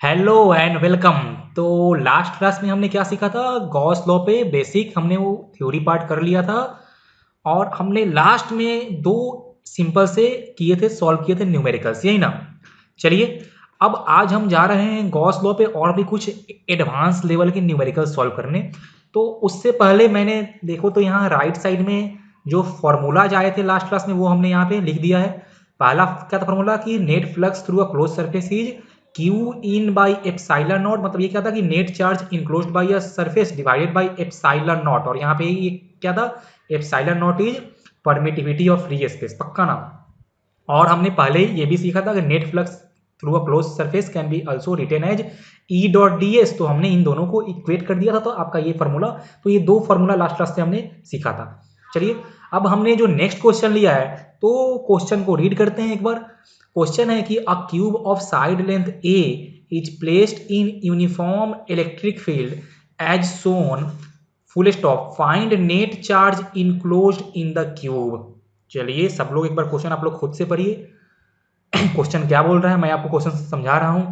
Hello and welcome. तो last class में हमने क्या सीखा था? गॉस लॉ पे बेसिक हमने वो थ्योरी पार्ट कर लिया था और हमने लास्ट में दो सिंपल से किए थे, सॉल्व किए थे न्यूमेरिकल्स, यही ना। चलिए, अब आज हम जा रहे हैं गॉस लॉ पे और भी कुछ एडवांस लेवल के न्यूमेरिकल सॉल्व करने। तो उससे पहले मैंने देखो तो यहाँ राइट साइड में जो फॉर्मूलाज आए थे लास्ट क्लास में वो हमने यहाँ पे लिख दिया है। पहला क्या था फॉर्मूला कि net flux through a close surface is Q in by एप्साइलर not. मतलब ये क्या था कि net charge enclosed by a surface divided by एप्साइलर not, और यहाँ पे ये क्या था, एप्साइलर not is permittivity of free space. पक्का ना। और हमने पहले ही ये भी सीखा था कि net flux through a close surface can be also written as E dot D S. तो हमने इन दोनों को इक्वेट कर दिया था, तो आपका ये फॉर्मूला, तो ये दो फॉर्मूला लास्ट क्लास से हमने सीखा था। चलिए, अब हमने जो नेक्स्ट क्वेश्चन लिया है तो क्वेश्चन को रीड करते हैं एक बार। क्वेश्चन है कि a cube of side length A is placed in uniform electric field as shown, full stop, find net charge enclosed in the cube. चलिए सब लोग एक बार क्वेश्चन आप लोग खुद से पढ़िए। क्वेश्चन क्या बोल रहा है, मैं आपको क्वेश्चन समझा रहा हूं।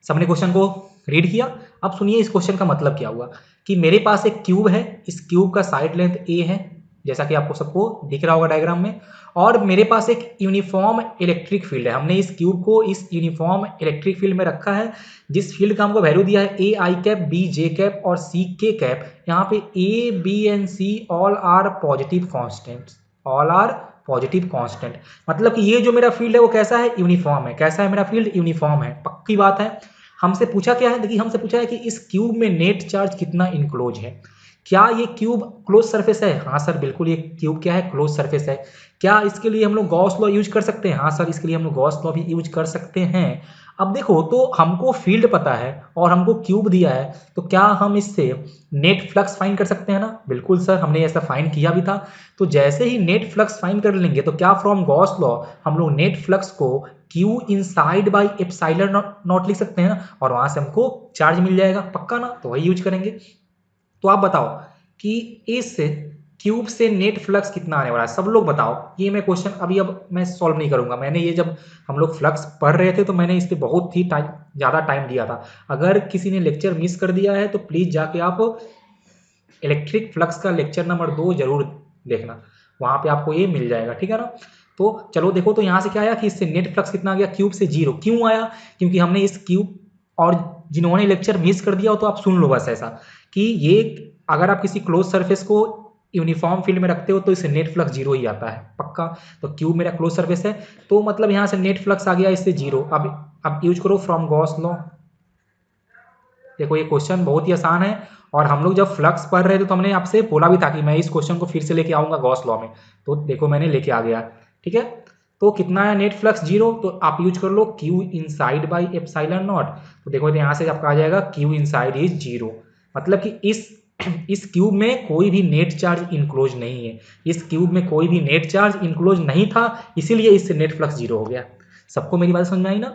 सबने क्वेश्चन को रीड किया। अब सुनिए इस क्वेश्चन का मतलब क्या हुआ। कि मेरे पास एक क्यूब है, इस क्यूब का साइड लेंथ ए है, जैसा कि आपको सबको दिख रहा होगा डायग्राम में। और मेरे पास एक यूनिफॉर्म इलेक्ट्रिक फील्ड है। हमने इस क्यूब को इस यूनिफॉर्म इलेक्ट्रिक फील्ड में रखा है, जिस फील्ड का हमको वैल्यू दिया है A I cap, B J cap और सी के कैप। यहाँ पे A B and C all are positive constants, all are positive constant. मतलब कि ये जो मेरा फील्ड है वो कैसा है, यूनिफॉर्म है। कैसा है मेरा फील्ड, यूनिफॉर्म है। पक्की बात है। हमसे पूछा क्या है, देखिए हमसे पूछा है कि इस क्यूब में नेट चार्ज कितना इनक्लोज है। क्या ये क्यूब क्लोज सरफेस है? हाँ सर बिल्कुल, ये क्यूब क्या है, क्लोज सरफेस है। क्या इसके लिए हम लोग गॉस लॉ यूज कर सकते हैं? हाँ सर, इसके लिए हम लोग गॉस लॉ भी यूज कर सकते हैं। अब देखो, तो हमको फील्ड पता है और हमको क्यूब दिया है, तो क्या हम इससे नेट फ्लक्स फाइंड कर सकते हैं ना? बिल्कुल सर, हमने ऐसा फाइंड किया भी था। तो जैसे ही नेट फ्लक्स फाइंड कर लेंगे तो क्या फ्रॉम गॉस लॉ हम लोग नेट फ्लक्स को Q inside by epsilon not लिख सकते हैं ना, और वहां से हमको चार्ज मिल जाएगा। पक्का ना, तो वही यूज करेंगे। तो आप बताओ कि इस क्यूब से नेट फ्लक्स कितना आने वाला है, सब लोग बताओ। ये मैं क्वेश्चन अभी अब मैं सॉल्व नहीं करूंगा। मैंने ये जब हम लोग फ्लक्स पढ़ रहे थे तो मैंने इस पर बहुत ही ज़्यादा टाइम दिया था। अगर किसी ने लेक्चर मिस कर दिया है तो प्लीज़ जाके आप इलेक्ट्रिक फ्लक्स का लेक्चर नंबर 2 जरूर देखना, वहां पे आपको ये मिल जाएगा, ठीक है ना। तो चलो देखो, तो यहां से क्या आया कि इससे नेट फ्लक्स कितना आ गया, क्यूब से जीरो। क्यों आया? क्योंकि हमने इस क्यूब, और जिन्होंने लेक्चर मिस कर दिया हो तो आप सुन लो बस ऐसा कि ये, अगर आप किसी क्लोज सरफेस को यूनिफॉर्म फील्ड में रखते हो तो इससे नेट फ्लक्स जीरो ही आता है। पक्का। तो क्यूब मेरा क्लोज सरफेस है, तो मतलब यहां से नेट फ्लक्स आ गया इससे जीरो। अब यूज करो फ्रॉम गॉस लॉ। देखो ये क्वेश्चन बहुत ही आसान है, और हम लोग जब फ्लक्स पढ़ रहे थे तो हमने आपसे बोला भी था कि मैं इस क्वेश्चन को फिर से लेके आऊंगा गॉस लॉ में। तो देखो मैंने लेके आ गया, ठीक है। तो कितना है नेट फ्लक्स, जीरो। तो आप यूज कर लो q inside by epsilon not. तो देखो यहाँ से आपका आ जाएगा क्यू इनसाइड इज जीरो। मतलब कि इस क्यूब में कोई भी नेट चार्ज इनक्लोज नहीं है। इस क्यूब में कोई भी नेट चार्ज इनक्लोज नहीं था, इसीलिए इससे नेट फ्लक्स जीरो हो गया। सबको मेरी बात समझ में आई ना?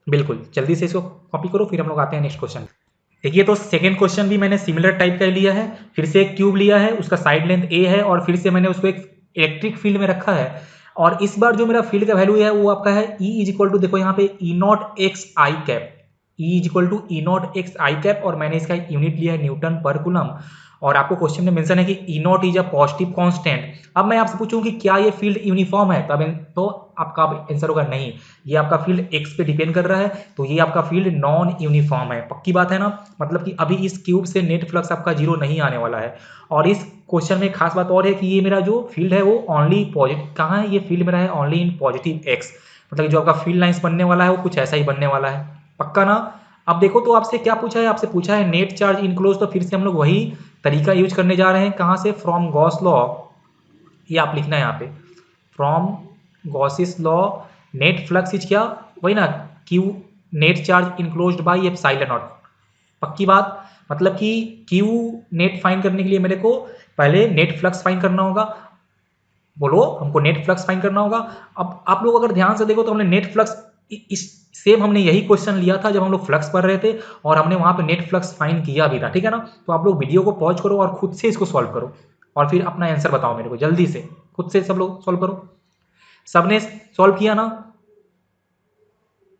बिल्कुल, जल्दी से इसको कॉपी करो, फिर हम लोग आते हैं नेक्स्ट क्वेश्चन। देखिए, तो सेकंड क्वेश्चन भी मैंने सिमिलर टाइप का लिया है। फिर से एक क्यूब लिया है, उसका साइड लेंथ ए है, और फिर से मैंने उसको एक इलेक्ट्रिक फील्ड में रखा है। और इस बार जो मेरा फील्ड का वैल्यू है वो आपका है ई इज इक्वल टू, देखो यहाँ पे E naught x i cap. E is equal to E naught x i cap, और मैंने इसका यूनिट लिया है न्यूटन पर कूलम। और आपको क्वेश्चन में मेंशन है कि E naught is a positive constant. अब मैं आपसे पूछूं कि क्या ये फील्ड यूनिफॉर्म है, तो आपका आंसर होगा नहीं। ये आपका फील्ड एक्स पे डिपेंड कर रहा है, तो ये आपका फील्ड नॉन यूनिफॉर्म है। पक्की बात है ना। मतलब कि अभी इस क्यूब से नेट फ्लक्स आपका जीरो नहीं आने वाला है। और इस क्वेश्चन में खास बात और है कि ये मेरा जो फील्ड है वो ओनली पॉजिटिव, कहाँ है ये फील्ड मेरा है, ओनली इन पॉजिटिव एक्स। मतलब जो आपका फील्ड लाइंस बनने वाला है वो कुछ ऐसा ही बनने वाला है। पक्का ना। अब देखो, तो आपसे क्या पूछा है, आपसे पूछा है नेट चार्ज इनक्लोज। तो फिर से हम लोग वही तरीका यूज करने जा रहे हैं। कहाँ से? From Gauss law. ये आप लिखना है यहाँ पे, from Gauss's law net flux is क्या, वही ना, q net charge enclosed by epsilon naught. पक्की बात। मतलब कि क्यू नेट फाइंड करने के लिए मेरे को पहले नेट फ्लक्स फाइंड करना होगा। बोलो, हमको नेट फ्लक्स फाइंड करना होगा। अब आप लोग अगर ध्यान से देखो तो हमने नेट फ्लक्स, इस सेम हमने यही क्वेश्चन लिया था जब हम लोग फ्लक्स पढ़ रहे थे, और हमने वहां पे नेट फ्लक्स फाइंड किया भी था, ठीक है ना। तो आप लोग वीडियो को पॉज करो और खुद से इसको सॉल्व करो, और फिर अपना आंसर बताओ मेरे को जल्दी से। खुद से सब लोग सॉल्व करो। सबने सॉल्व किया ना?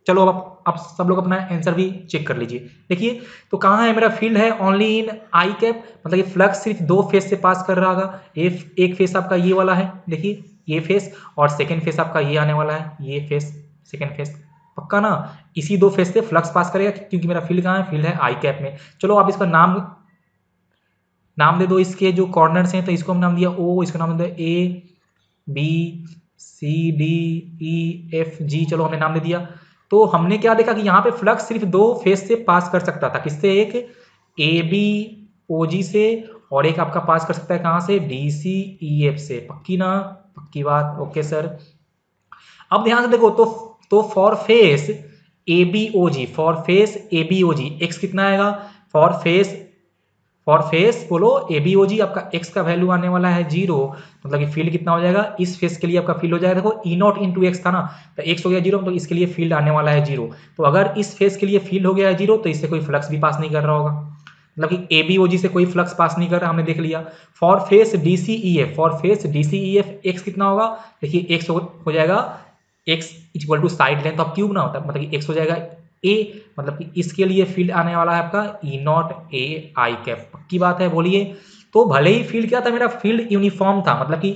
चलो अब सब लोग अपना आंसर भी चेक कर लीजिए। देखिए तो कहाँ है मेरा फील्ड है ओनली इन आई कैप, मतलब ये फ्लक्स सिर्फ दो फेस से पास कर रहा होगा। एक फेस आपका ये वाला है, देखिए ये फेस, और सेकेंड फेस आपका ये आने वाला है, ये फेस सेकेंड फेस। पक्का ना, इसी दो फेस से फ्लक्स पास करेगा, क्योंकि मेरा फील्ड कहाँ है, फील्ड है आई कैप में। चलो आप इसका नाम दे दो, इसके जो कॉर्नर्स हैं, तो इसको हम नाम दिया ओ, इसका नाम दे A B C D E F G, चलो हमने नाम दे दिया। तो हमने क्या देखा कि यहाँ पे फ्लक्स सिर्फ दो फेस से पास कर सकता था, किससे, एक ए बी ओ जी से, और एक आपका पास कर सकता है कहाँ से, डी सी ई एफ से। पक्की ना, पक्की बात, ओके सर। अब ध्यान से देखो तो for face A B O G, for face A B O G X कितना आएगा, फॉर फेस बोलो ए बी ओ जी, आपका एक्स का वैल्यू आने वाला है 0, मतलब कि फील्ड कितना हो जाएगा, इस फेस के लिए आपका फील्ड हो जाएगा, देखो ई नॉट इंटू एक्स था ना, तो एक्स हो गया 0, तो इसके लिए फील्ड आने वाला है 0। तो अगर इस फेस के लिए फील्ड हो गया है 0, तो इससे कोई फ्लक्स भी पास नहीं कर रहा होगा, मतलब कि ए बी ओ जी से कोई फ्लक्स पास नहीं कर रहा, हमने देख लिया। For face D C E F, for face D C E F X कितना होगा, देखिए एक्स हो जाएगा, X equal to side length of cube ना होता है, मतलब कि एक्स हो जाएगा ए, मतलब कि इसके लिए फील्ड आने वाला है आपका ई नॉट ए आई कैप। पक्की बात है, बोलिए। तो भले ही फील्ड क्या था मेरा, फील्ड यूनिफॉर्म था, मतलब कि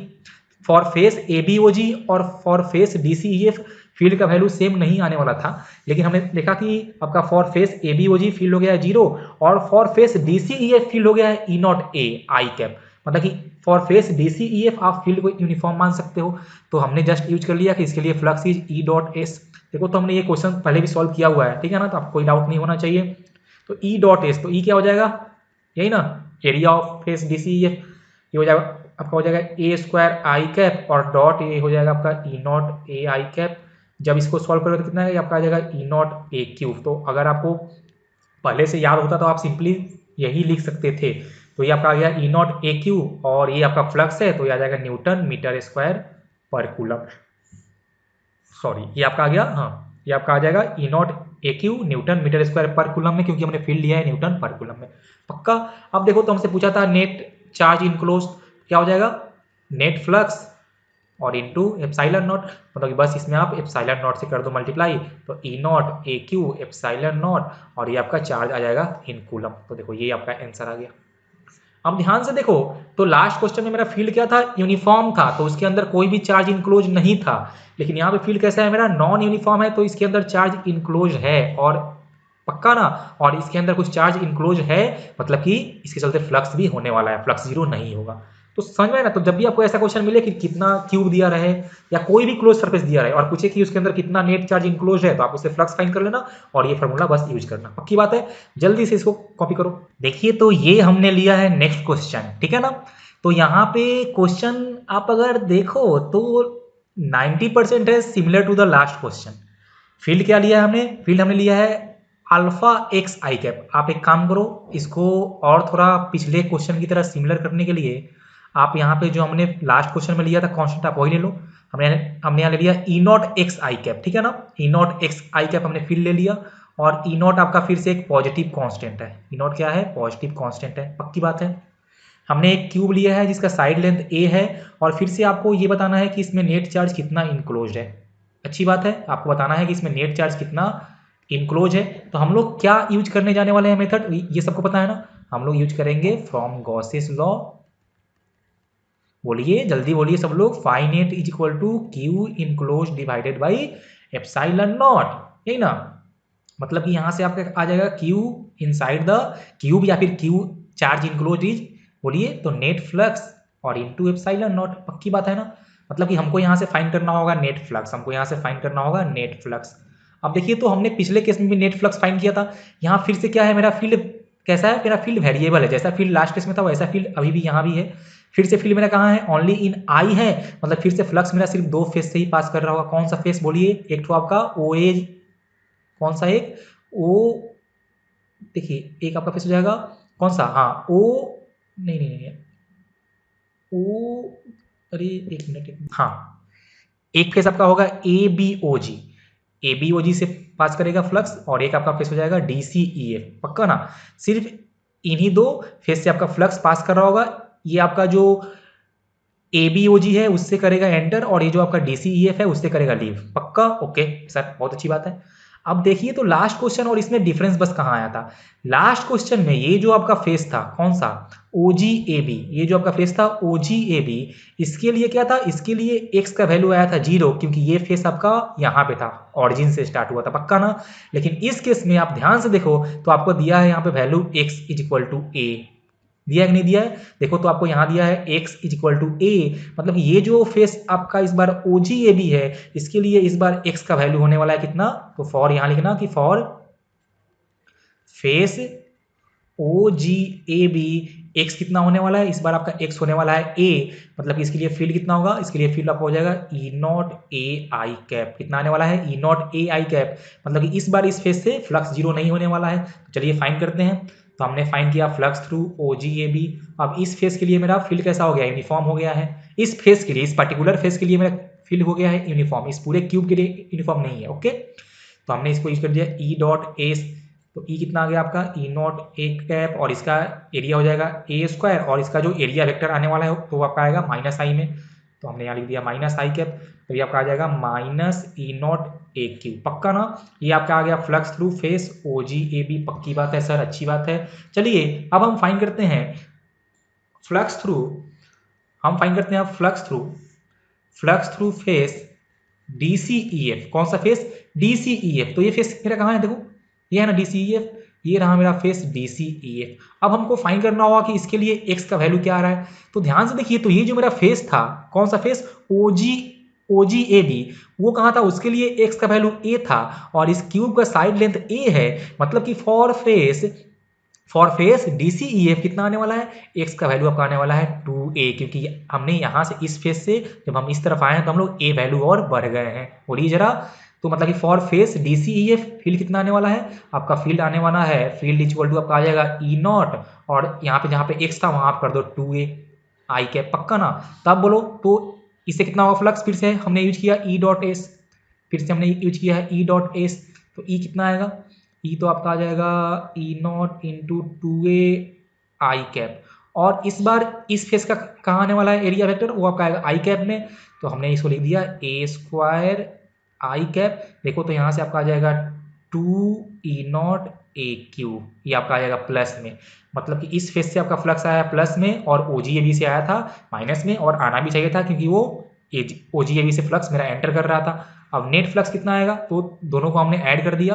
for face A B O G और for face D C E F field का वैल्यू सेम नहीं आने वाला था, लेकिन हमने देखा कि आपका for face A B O G field हो गया है 0, और for face D C E F field हो गया है ई नॉट ए आई कैप, मतलब कि for face D C E F आप फील्ड को यूनिफॉर्म मान सकते हो। तो हमने जस्ट यूज कर लिया कि इसके लिए flux is E dot S. देखो तो हमने ये क्वेश्चन पहले भी सॉल्व किया हुआ है, ठीक है ना, तो आपको कोई डाउट नहीं होना चाहिए। तो ई डॉट एस, तो ई क्या हो जाएगा, यही ना, area of face D C F, ये हो जाएगा आपका, हो जाएगा ए स्क्वायर आई कैप, और डॉट ये हो जाएगा आपका ई नॉट ए आई कैप। जब इसको सॉल्व करोगे तो कितना है, आपका आ जाएगा ई नॉट ए क्यूब। तो अगर आपको पहले से याद होता तो आप सिंपली यही लिख सकते थे। तो ये आपका आ गया ई नॉट ए क्यूब, और ये आपका फ्लक्स है, तो ये आ जाएगा newton metre square per coulomb. Sorry, ये आपका आ गया, हाँ, ये आपका आ जाएगा E naught A q newton metre square per coulomb में, क्योंकि हमने फील्ड लिया है न्यूटन पर कूलम में। पक्का। अब देखो तो हमसे पूछा था नेट चार्ज इनक्लोज, क्या हो जाएगा, नेट फ्लक्स और इनटू एप्सिलॉन नॉट, मतलब कि बस इसमें आप एप्सिलॉन नॉट से कर दो मल्टीप्लाई, तो E naught A q epsilon naught, और ये आपका चार्ज आ जाएगा इन कूलम। तो देखो ये आपका आंसर आ गया। अब ध्यान से देखो, तो लास्ट क्वेश्चन में मेरा फील्ड क्या था, यूनिफॉर्म था, तो उसके अंदर कोई भी चार्ज इनक्लोज नहीं था। लेकिन यहाँ पे फील्ड कैसा है मेरा, नॉन यूनिफॉर्म है, तो इसके अंदर चार्ज इनक्लोज है, और पक्का ना, और इसके अंदर कुछ चार्ज इनक्लोज है, मतलब कि इसके चलते फ्लक्स भी होने वाला है, फ्लक्स जीरो नहीं होगा। तो समझ में ना, तो जब भी आपको ऐसा क्वेश्चन मिले कि कितना क्यूब दिया रहे या कोई भी क्लोज सरफेस दिया रहे और पूछे कि उसके अंदर कितना नेट चार्ज इनक्लोज है, तो आप उसे फ्लक्स फाइंड कर लेना और ये फॉर्मूला बस यूज करना। पक्की बात है, जल्दी से इसको कॉपी करो। देखिए तो ये हमने लिया है नेक्स्ट क्वेश्चन, ठीक है ना। तो यहाँ पे क्वेश्चन आप अगर देखो तो 90% है similar to the last question. Field क्या लिया है हमने, फील्ड हमने लिया है अल्फा एक्स आई कैप। आप एक काम करो, इसको और थोड़ा पिछले क्वेश्चन की तरह सिमिलर करने के लिए आप यहाँ पे जो हमने लास्ट क्वेश्चन में लिया था कांस्टेंट, आप वही ले लो। हमने यहाँ ले लिया ई नॉट एक्स आई कैप, ठीक है ना, ई नॉट एक्स आई कैप हमने फिर ले लिया, और ई नॉट आपका फिर से एक पॉजिटिव कांस्टेंट है, ई नॉट क्या है, पॉजिटिव कांस्टेंट है। पक्की बात है। हमने एक क्यूब लिया है जिसका साइड लेंथ ए है, और फिर से आपको ये बताना है कि इसमें नेट चार्ज कितना इनक्लोज है। अच्छी बात है, आपको बताना है कि इसमें नेट चार्ज कितना इनक्लोज है। तो हम लोग क्या यूज करने जाने वाले हैं मेथड, ये सबको पता है ना, हम लोग यूज करेंगे फ्रॉम गॉसेस लॉ। बोलिए जल्दी बोलिए सब लोग, phi net is equal to Q enclose divided by epsilon nought, यही ना, मतलब कि यहां से आपका आ जाएगा क्यू इनसाइड द क्यूब, या फिर क्यू चार्ज इनक्लोज इज, बोलिए तो नेट फ्लक्स और इनटू एप्सिलॉन नॉट। पक्की बात है ना, मतलब कि हमको यहां से फाइंड करना होगा नेट फ्लक्स, हमको यहां से फाइंड करना होगा नेट फ्लक्स। अब देखिए तो हमने पिछले केस में भी नेट फ्लक्स फाइंड किया था, यहाँ फिर से क्या है, मेरा फील्ड कैसा है, मेरा फील्ड वेरिएबल है, जैसा फील्ड लास्ट केस में था वैसा फील्ड अभी भी यहाँ भी है। फिर से फील्ड मेरा कहाँ है, ओनली इन आई है, मतलब फिर से फ्लक्स मेरा सिर्फ दो फेस से ही पास कर रहा होगा। कौन सा फेस बोलिए, एक तो आपका ओ ए, कौन सा, एक ओ, देखिए एक आपका फेस हो जाएगा कौन सा, हाँ ओ, नहीं ओ, अरे एक मिनट, हाँ, एक फेस आपका होगा ए B O G, A B O जी से पास करेगा फ्लक्स, और एक आपका फेस हो जाएगा डी सी ई एफ। पक्का ना, सिर्फ इन्हीं दो फेस से आपका फ्लक्स पास कर रहा होगा। ये आपका जो ए बी ओ जी है उससे करेगा एंटर, और ये जो आपका डी सी ई एफ है उससे करेगा लीव। पक्का, ओके सर, बहुत अच्छी बात है। अब देखिए तो लास्ट क्वेश्चन और इसमें डिफरेंस बस कहाँ आया था। लास्ट क्वेश्चन में ये जो आपका फेस था कौन सा, OGAB, ये जो आपका फेस था OGAB, इसके लिए क्या था, इसके लिए x का वैल्यू आया था 0, क्योंकि ये फेस आपका यहाँ पे था, ऑरिजिन से स्टार्ट हुआ था, पक्का ना। लेकिन इस केस में आप ध्यान से देखो तो आपको दिया है यहाँ पे value x is equal to a, दिया है कि नहीं दिया है, देखो तो आपको यहाँ दिया है x is equal to a, मतलब ये जो फेस आपका इस बार OGAB है, इसके लिए इस बार x का वैल्यू होने वाला है कितना, तो फॉर यहाँ लिखना कि फॉर फेस OGAB x कितना होने वाला है, इस बार आपका x होने वाला है a, मतलब इसके लिए फील्ड कितना होगा, इसके लिए फील्ड आपका हो जाएगा E0 AI कैप, कितना आने वाला है E0 AI कैप, मतलब कि इस बार इस फेस से फ्लक्स जीरो नहीं होने वाला है। तो चलिए फाइंड करते हैं। तो हमने फाइंड किया फ्लक्स थ्रू OGAB। अब इस फेस के लिए मेरा फील्ड कैसा हो गया, यूनिफॉर्म हो गया है। इस फेस के लिए, इस पर्टिकुलर फेस के लिए मेरा फील्ड हो गया है यूनिफॉर्म, इस पूरे क्यूब के लिए यूनिफॉर्म नहीं है। ओके, तो हमने इसको यूज कर दिया E.A, तो E कितना आ गया आपका E0 A कैप, और इसका एरिया हो जाएगा a स्क्वायर, और इसका जो एरिया वेक्टर आने वाला है तो आपका आएगा माइनस आई में, तो हमने यहाँ लिख दिया माइनस आई कैप, तो ये आपका आ जाएगा माइनस E0 AQ, पक्का ना। ये आपका आ गया फ्लक्स थ्रू फेस OGAB, पक्की बात है सर, अच्छी बात है। चलिए अब हम फाइंड करते हैं फ्लक्स थ्रू, हम फाइंड करते हैं फ्लक्स थ्रू फेस DCEF, कौन सा फेस, DCEF, तो ये फेस मेरा कहाँ है, देखो ये है ना DCEF, ये रहा मेरा फेस DCEF। अब हमको फाइंड करना होगा कि इसके लिए x का वैल्यू क्या आ रहा है, तो ध्यान से देखिए, तो ये जो मेरा फेस था, कौन सा फेस, OGAB, वो कहाँ था, उसके लिए x का वैल्यू a था, और इस क्यूब का साइड लेंथ a है, मतलब कि फॉर फेस DCEF कितना आने वाला है, x का वैल्यू आपका आने वाला है 2a, क्योंकि हमने यहाँ से इस फेस से जब हम इस तरफ आए हैं तो हम लोग a वैल्यू और बढ़ गए हैं, बोलिए जरा। तो मतलब कि फॉर फेस DCEF फील्ड कितना आने वाला है, आपका फील्ड आने वाला है, फील्ड इक्वल टू आपका आ जाएगा E0, और यहाँ पे जहाँ पे x था वहाँ आप कर दो 2a आई कैप, पक्का ना। तब बोलो तो इससे कितना होगा फ्लक्स, फिर से हमने यूज किया E.S, फिर से हमने यूज किया है E.S, तो E कितना आएगा, E तो आपका आ जाएगा E0 इंटू 2a आई कैप, और इस बार इस फेस का कहाँ आने वाला है एरिया वेक्टर, वो आपका आएगा आई कैप में, तो हमने इसको लिख दिया a स्क्वायर आई कैप। देखो तो यहाँ से आपका आ जाएगा 2E0 AQ, ये आपका आ जाएगा प्लस में, मतलब कि इस फेस से आपका फ्लक्स आया प्लस में, और OGAB से आया था माइनस में, और आना भी चाहिए था क्योंकि वो OGAB से फ्लक्स मेरा एंटर कर रहा था। अब नेट फ्लक्स कितना आएगा, तो दोनों को हमने ऐड कर दिया,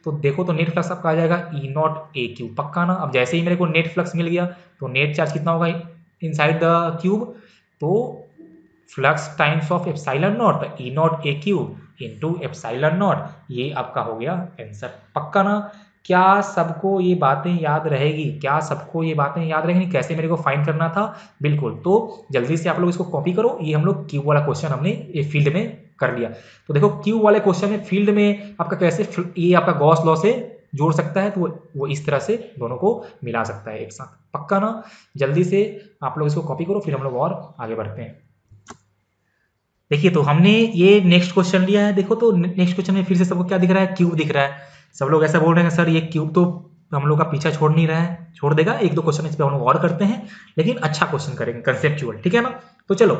तो देखो तो नेट फ्लक्स आपका आ जाएगा E0 AQ, पक्का ना। अब जैसे ही मेरे को नेट फ्लक्स मिल गया तो नेट चार्ज कितना होगा इनसाइड द क्यूब, तो flux times of epsilon not E0 AQ into epsilon not, ये आपका हो गया आंसर, पक्का ना। क्या सबको ये बातें याद रहेगी, क्या सबको ये बातें याद रहेंगी कैसे मेरे को फाइंड करना था, बिल्कुल। तो जल्दी से आप लोग इसको कॉपी करो, ये हम लोग क्यूब वाला क्वेश्चन हमने ये फील्ड में कर लिया। तो देखो क्यूब वाले क्वेश्चन में फील्ड में आपका कैसे ये आपका गॉस लॉ से जोड़ सकता है, तो वो इस तरह से दोनों को मिला सकता है एक साथ, पक्का ना। जल्दी से आप लोग इसको कॉपी करो, फिर हम लोग और आगे बढ़ते हैं। देखिए तो हमने ये नेक्स्ट क्वेश्चन लिया है, देखो तो नेक्स्ट क्वेश्चन में फिर से सबको क्या दिख रहा है, क्यूब दिख रहा है। सब लोग ऐसा बोल रहे हैं सर ये क्यूब तो हम लोग का पीछा छोड़ नहीं रहा है, छोड़ देगा, एक दो क्वेश्चन इस पे हम लोग और करते हैं, लेकिन अच्छा क्वेश्चन करेंगे कंसेप्चुअल, ठीक है ना। तो चलो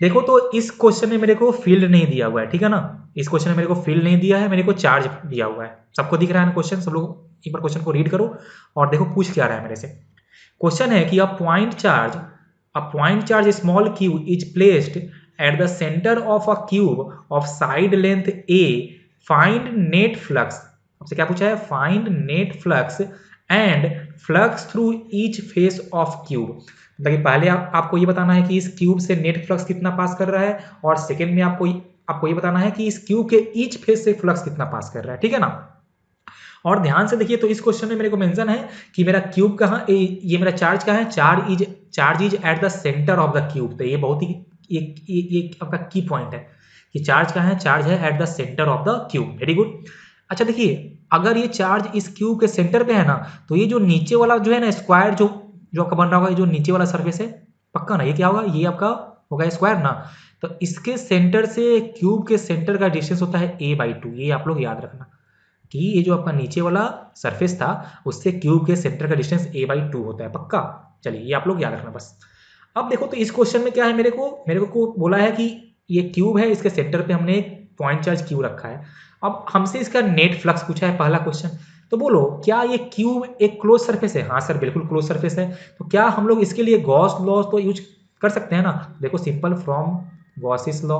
देखो तो इस क्वेश्चन में मेरे को फील्ड नहीं दिया हुआ है, ठीक है ना, इस क्वेश्चन में मेरे को फील्ड नहीं दिया है, मेरे को चार्ज दिया हुआ है। सबको दिख रहा है ना क्वेश्चन, सब लोग एक बार क्वेश्चन को रीड करो और देखो पूछ क्या रहा है मेरे से। क्वेश्चन है कि a point charge small cube is placed at the center of a cube of side length a, find net flux, आपसे क्या पूछा है, find net flux and flux through each face of cube, मतलब कि पहले आपको ये बताना है कि इस क्यूब से नेट फ्लक्स कितना पास कर रहा है, और सेकंड में आपको ये बताना है कि इस क्यूब के ईच फेस से फ्लक्स कितना पास कर रहा है, ठीक है ना। और ध्यान से देखिए तो इस क्वेश्चन में मेरे को मेंशन है कि मेरा क्यूब कहाँ, ये मेरा चार्ज कहाँ है, charge is eight the centre of the cube, तो ये बहुत ही ये आपका की पॉइंट है कि चार्ज कहाँ है, चार्ज है eight the centre of the cube, very good. अच्छा देखिए अगर ये चार्ज इस क्यूब के सेंटर पे है ना, तो ये जो नीचे वाला जो है ना स्क्वायर जो आपका बन रहा होगा, ये जो नीचे वाला सरफेस है, पक्का ना, ये क्या होगा, ये आपका होगा स्क्वायर ना। तो इसके सेंटर से क्यूब के सेंटर का डिस्टेंस होता है a/2, ये आप लोग याद रखना कि ये जो आपका नीचे वाला सरफेस था उससे क्यूब के सेंटर का डिस्टेंस a/2 होता है, पक्का। चलिए ये आप लोग याद रखना बस। अब देखो तो इस क्वेश्चन में क्या है, मेरे को बोला है कि ये क्यूब है, इसके सेंटर पे हमने पॉइंट चार्ज क्यू रखा है। अब हमसे इसका नेट फ्लक्स पूछा है पहला क्वेश्चन, तो बोलो क्या ये क्यूब एक क्लोज सरफेस है? हाँ सर बिल्कुल क्लोज सरफेस है। तो क्या हम लोग इसके लिए गॉस लॉ तो यूज कर सकते हैं ना? देखो simple from Gauss's law,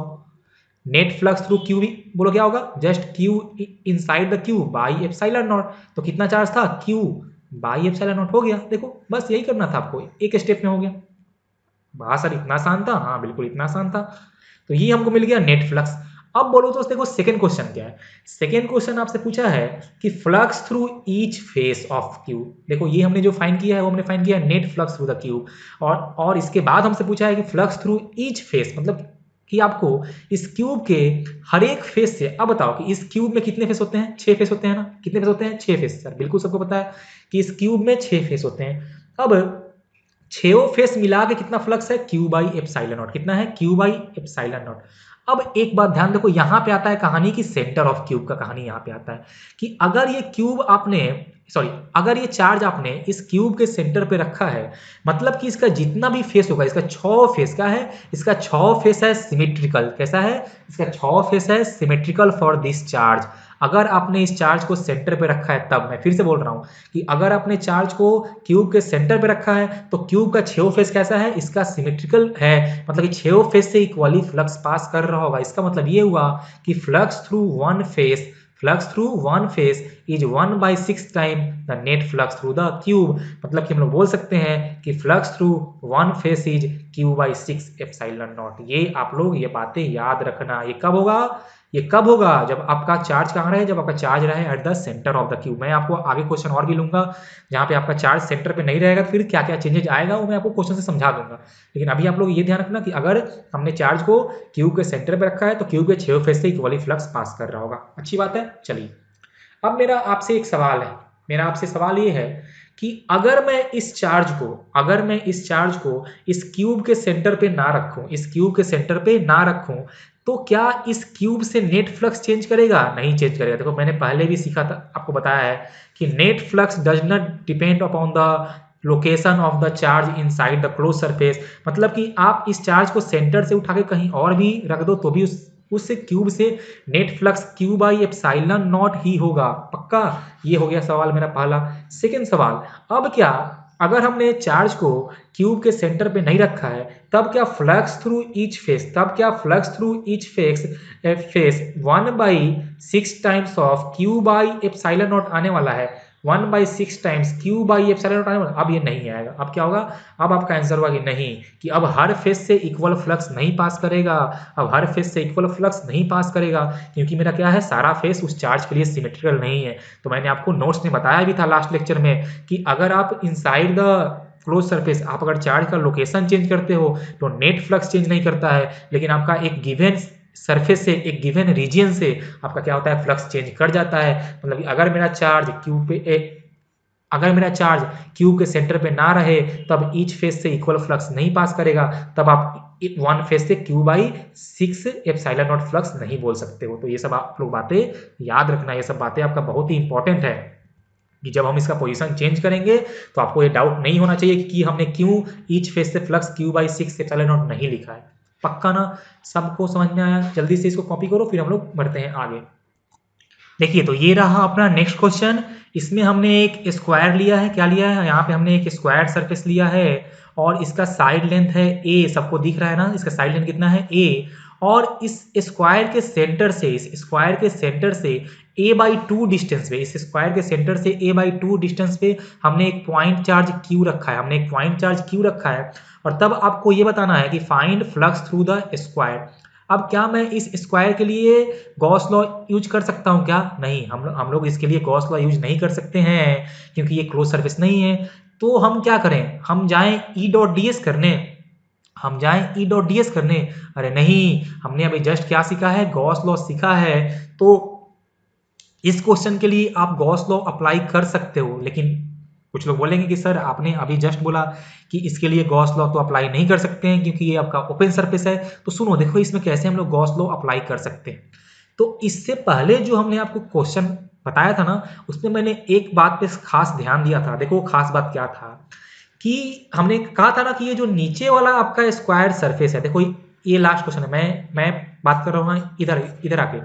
net flux through q भी बोलो क्या होगा, just q inside the q by epsilon not. तो कितना चार्ज था? क्यू बाई एप्सिलॉन नॉट हो गया। देखो बस यही करना था आपको, एक स्टेप में हो गया। हाँ सर इतना आसान था? हाँ बिल्कुल इतना आसान था। तो ये हमको मिल गया नेट फ्लक्स। अब बोलो तो देखो सेकंड क्वेश्चन क्या है। सेकंड क्वेश्चन आपसे पूछा है कि flux through each face of cube. देखो ये हमने जो फाइंड किया है वो हमने फाइंड किया है net flux through the cube. और इसके बाद हमसे पूछा है कि फ्लक्स थ्रू ईच फेस, मतलब कि आपको इस क्यूब के हर एक फेस से, अब बताओ कि इस क्यूब में कितने फेस होते हैं? 6 फेस होते हैं ना? कितने फेस होते हैं? 6 फेस। सर बिल्कुल सबको पता है कि इस क्यूब में 6 फेस होते हैं। अब छो फेस मिला के कितना फ्लक्स है? Q by epsilon naught. कितना है? Q by epsilon not. अब एक बात ध्यान देखो, यहां पे आता है कहानी की सेंटर ऑफ क्यूब का कहानी यहां पे आता है कि अगर ये क्यूब आपने अगर ये चार्ज आपने इस क्यूब के सेंटर पे रखा है, मतलब कि इसका जितना भी फेस होगा, इसका 6 फेस का है, इसका 6 फेस है सिमेट्रिकल। कैसा है? इसका 6 फेस है सिमेट्रिकल फॉर दिस चार्ज। अगर आपने इस चार्ज को सेंटर पे रखा है, तब मैं फिर से बोल रहा हूं कि अगर आपने चार्ज को क्यूब के सेंटर पे रखा है तो क्यूब का 6 फेस कैसा है? इसका सिमेट्रिकल है, मतलब कि 6 फेस से इक्वली फ्लक्स पास कर रहा होगा। इसका मतलब ये हुआ कि flux through one face is 1/6 time the net flux through the cube. मतलब कि हम लोग बोल सकते हैं कि flux through one face is Q/6 epsilon not. ये आप लोग ये बातें याद रखना। ये कब होगा? ये कब होगा? जब आपका चार्ज कहाँ रहे? जब आपका चार्ज रहे eight the centre of the cube. मैं आपको आगे क्वेश्चन और भी लूंगा जहाँ पे आपका चार्ज सेंटर पे नहीं रहेगा, फिर क्या क्या चेंजेज आएगा वो मैं आपको क्वेश्चन से समझा दूंगा। लेकिन अभी आप लोग ये ध्यान रखना कि अगर हमने चार्ज को क्यूब के सेंटर पे रखा है तो क्यूब के 6 फेस से इक्वली फ्लक्स पास कर रहा होगा। अच्छी बात है। चलिए अब मेरा आपसे एक सवाल है। मेरा आपसे सवाल ये है कि अगर मैं इस चार्ज को इस क्यूब के सेंटर पे ना रखूं, तो क्या इस क्यूब से नेट फ्लक्स चेंज करेगा? नहीं चेंज करेगा। देखो मैंने पहले भी सीखा था, आपको बताया है कि net flux does not depend upon the location of the charge inside the close surface. मतलब कि आप इस चार्ज को सेंटर से उठा के कहीं और भी रख दो तो भी उस क्यूब से net flux Q by epsilon not ही होगा। पक्का? ये हो गया सवाल मेरा पहला। सेकंड सवाल, अब क्या अगर हमने चार्ज को क्यूब के सेंटर पे नहीं रखा है, तब क्या flux through each face 1/6 times of Q by epsilon not आने वाला है? 1/6 times Q by epsilon not आने वाला। अब ये नहीं आएगा। अब क्या होगा? अब आपका आंसर होगा कि नहीं, कि अब हर फेस से इक्वल फ्लक्स नहीं पास करेगा। अब हर फेस से इक्वल फ्लक्स नहीं पास करेगा क्योंकि मेरा क्या है, सारा फेस उस चार्ज के लिए सिमेट्रिकल नहीं है। तो मैंने आपको नोट्स में बताया भी था लास्ट लेक्चर में कि अगर आप इनसाइड द क्लोज सरफेस आप अगर चार्ज का लोकेशन चेंज करते हो तो नेट फ्लक्स चेंज नहीं करता है, लेकिन आपका एक गिवन सरफेस से, एक गिवन रीजन से आपका क्या होता है, फ्लक्स चेंज कर जाता है। मतलब अगर मेरा चार्ज क्यूब के सेंटर पे ना रहे तब ईच फेस से इक्वल फ्लक्स नहीं पास करेगा, तब आप वन फेस से Q/6 एप्सिलॉन नॉट फ्लक्स नहीं बोल सकते हो। तो ये सब आप लोग बातें याद रखना। ये सब बातें आपका बहुत ही इंपॉर्टेंट है कि जब हम इसका पोजीशन चेंज करेंगे तो आपको ये डाउट नहीं होना चाहिए कि हमने क्यों ईच फेस से फ्लक्स Q/6 एप्सिलॉन नॉट नहीं लिखा है। पक्का ना? सबको समझ में आया? जल्दी से इसको कॉपी करो, फिर हम लोग बढ़ते हैं आगे। देखिए तो ये रहा अपना नेक्स्ट क्वेश्चन। इसमें हमने एक स्क्वायर लिया है। क्या लिया है? यहाँ पे हमने एक स्क्वायर सरफेस लिया है और इसका साइड लेंथ है a। सबको दिख रहा है ना इसका साइड लेंथ कितना है? a। और इस स्क्वायर के सेंटर से a/2 डिस्टेंस पे, इस स्क्वायर के सेंटर से a/2 डिस्टेंस पे हमने एक पॉइंट चार्ज q रखा है। और तब आपको ये बताना है कि find flux through the square. अब क्या मैं इस स्क्वायर के लिए गॉस लॉ यूज कर सकता हूँ क्या? नहीं, हम लोग इसके लिए गॉस लॉ यूज नहीं कर सकते हैं क्योंकि ये क्लोज सरफेस नहीं है। तो हम क्या करें? हम जाएं E डॉट ds करने। अरे नहीं, हमने अभी जस्ट क्या सीखा है? गॉस लॉ सीखा है। तो इस क्वेश्चन के लिए आप गॉस लॉ अप्लाई कर सकते हो, लेकिन कुछ लोग बोलेंगे कि सर आपने अभी जस्ट बोला कि इसके लिए गॉस लॉ तो अप्लाई नहीं कर सकते हैं क्योंकि ये आपका ओपन सरफेस है। तो सुनो, देखो इसमें कैसे हम लोग गॉस लॉ अप्लाई कर सकते हैं। तो इससे पहले जो हमने आपको क्वेश्चन बताया था ना, उसमें मैंने एक बात पे खास ध्यान दिया था। देखो वो खास बात क्या था कि हमने कहा था ना कि ये जो नीचे वाला आपका स्क्वायर सरफेस है, देखो ये लास्ट क्वेश्चन है, मैं बात कर रहा हूँ इधर इधर आके